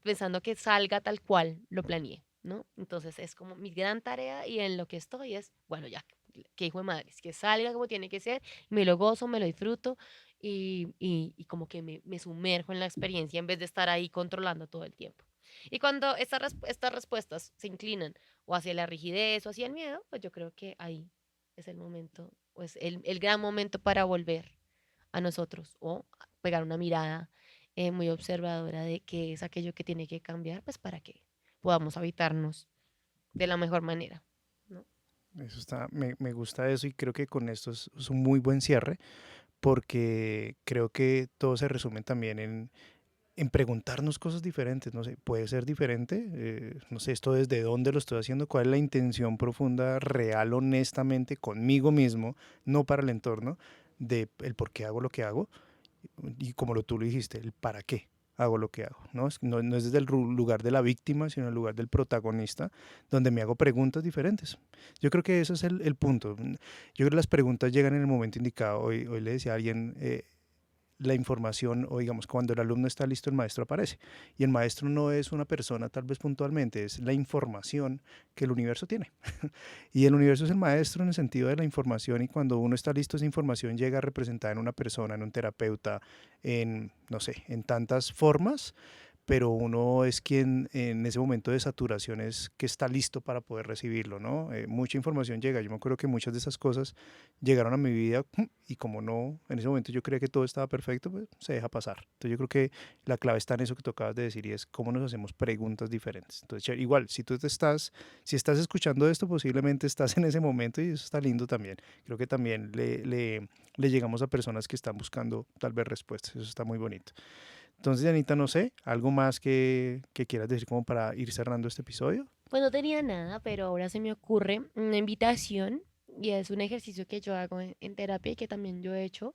pensando que salga tal cual lo planeé, ¿no? Entonces es como mi gran tarea y en lo que estoy es, bueno, ya, que hijo de madre, es que salga como tiene que ser, me lo gozo, me lo disfruto y como que me sumerjo en la experiencia en vez de estar ahí controlando todo el tiempo. Y cuando estas respuestas se inclinan o hacia la rigidez o hacia el miedo, pues yo creo que ahí es el momento, pues el gran momento para volver a nosotros o pegar una mirada muy observadora de qué es aquello que tiene que cambiar, pues para que podamos habitarnos de la mejor manera, ¿no? Eso está, me gusta eso y creo que con esto es un muy buen cierre porque creo que todo se resume también en preguntarnos cosas diferentes, no sé, puede ser diferente, no sé, esto desde dónde lo estoy haciendo, cuál es la intención profunda, real, honestamente, conmigo mismo, no para el entorno, de el por qué hago lo que hago, y como tú lo dijiste, el para qué hago lo que hago, ¿no? No es desde el lugar de la víctima, sino el lugar del protagonista, donde me hago preguntas diferentes. Yo creo que ese es el punto. Yo creo que las preguntas llegan en el momento indicado. Hoy le decía a alguien, la información, o digamos, cuando el alumno está listo, el maestro aparece. Y el maestro no es una persona tal vez puntualmente, es la información que el universo tiene. Y el universo es el maestro en el sentido de la información, y cuando uno está listo, esa información llega representada en una persona, en un terapeuta, en, no sé, en tantas formas, pero uno es quien en ese momento de saturación es que está listo para poder recibirlo, ¿no? Mucha información llega. Yo me acuerdo que muchas de esas cosas llegaron a mi vida y como no, en ese momento yo creía que todo estaba perfecto, pues se deja pasar. Entonces yo creo que la clave está en eso que tú acabas de decir, y es cómo nos hacemos preguntas diferentes. Entonces, igual, si estás escuchando esto, posiblemente estás en ese momento, y eso está lindo también. Creo que también le llegamos a personas que están buscando tal vez respuestas. Eso está muy bonito. Entonces, Anita, no sé, ¿algo más que quieras decir como para ir cerrando este episodio? Pues no tenía nada, pero ahora se me ocurre una invitación y es un ejercicio que yo hago en terapia y que también yo he hecho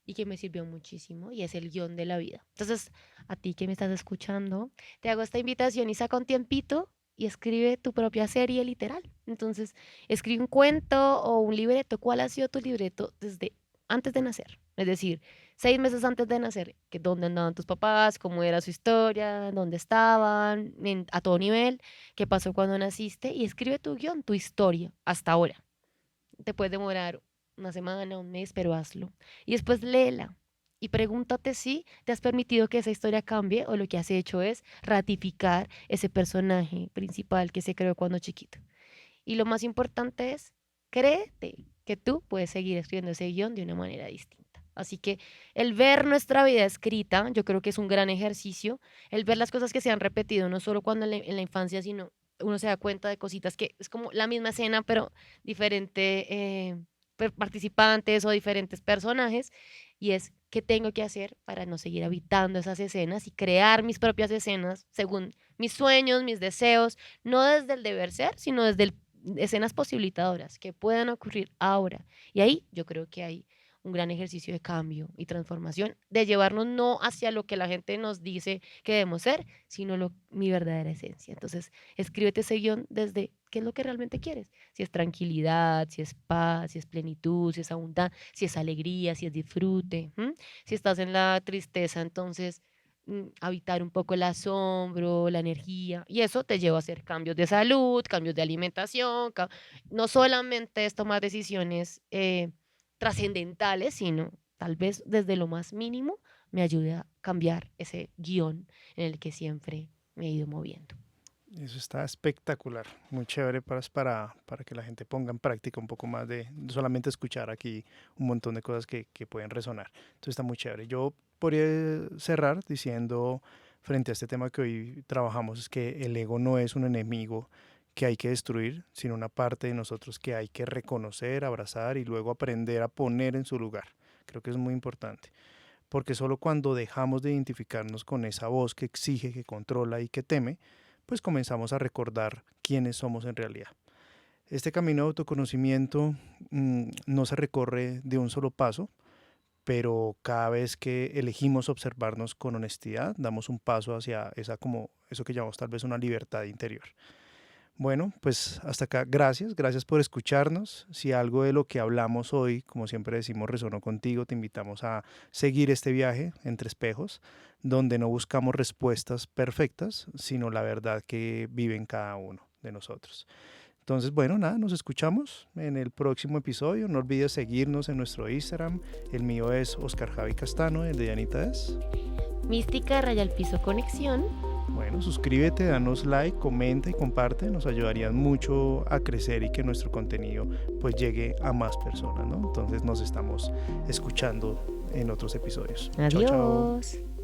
y que me sirvió muchísimo y es el guión de la vida. Entonces, a ti que me estás escuchando, te hago esta invitación y saca un tiempito y escribe tu propia serie literal. Entonces, escribe un cuento o un libreto. ¿Cuál ha sido tu libreto desde antes de nacer? Es decir, 6 meses antes de nacer, que dónde andaban tus papás, cómo era su historia, dónde estaban, a todo nivel, qué pasó cuando naciste y escribe tu guión, tu historia, hasta ahora. Te puede demorar una semana, un mes, pero hazlo. Y después léela y pregúntate si te has permitido que esa historia cambie o lo que has hecho es ratificar ese personaje principal que se creó cuando chiquito. Y lo más importante es, créete que tú puedes seguir escribiendo ese guión de una manera distinta. Así que el ver nuestra vida escrita, yo creo que es un gran ejercicio. El ver las cosas que se han repetido, no solo cuando en la infancia, sino uno se da cuenta de cositas que es como la misma escena, pero diferentes participantes o diferentes personajes. Y es qué tengo que hacer para no seguir habitando esas escenas y crear mis propias escenas según mis sueños, mis deseos, no desde el deber ser, sino desde escenas posibilitadoras que puedan ocurrir ahora. Y ahí yo creo que hay un gran ejercicio de cambio y transformación, de llevarnos no hacia lo que la gente nos dice que debemos ser, sino mi verdadera esencia. Entonces, escríbete ese guión desde qué es lo que realmente quieres. Si es tranquilidad, si es paz, si es plenitud, si es abundancia, si es alegría, si es disfrute. ¿M? Si estás en la tristeza, entonces habitar un poco el asombro, la energía, y eso te lleva a hacer cambios de salud, cambios de alimentación, no solamente es tomar decisiones trascendentales, sino tal vez desde lo más mínimo me ayude a cambiar ese guión en el que siempre me he ido moviendo. Eso está espectacular, muy chévere para que la gente ponga en práctica un poco más de solamente escuchar aquí un montón de cosas que pueden resonar. Entonces está muy chévere. Yo podría cerrar diciendo, frente a este tema que hoy trabajamos, es que el ego no es un enemigo que hay que destruir, sino una parte de nosotros que hay que reconocer, abrazar y luego aprender a poner en su lugar. Creo que es muy importante, porque solo cuando dejamos de identificarnos con esa voz que exige, que controla y que teme, pues comenzamos a recordar quiénes somos en realidad. Este camino de autoconocimiento no se recorre de un solo paso, pero cada vez que elegimos observarnos con honestidad, damos un paso hacia como eso que llamamos tal vez una libertad interior. Bueno, pues hasta acá, gracias por escucharnos. Si algo de lo que hablamos hoy, como siempre decimos, resonó contigo, te invitamos a seguir este viaje entre espejos, donde no buscamos respuestas perfectas, sino la verdad que vive en cada uno de nosotros. Entonces, bueno, nada, nos escuchamos en el próximo episodio. No olvides seguirnos en nuestro Instagram. El mío es Oscar Javi Castano, el de Anita es Mística Raya al Piso Conexión. Bueno, suscríbete, danos like, comenta y comparte, nos ayudarían mucho a crecer y que nuestro contenido pues llegue a más personas, ¿no? Entonces nos estamos escuchando en otros episodios. Chao, chao. Adiós.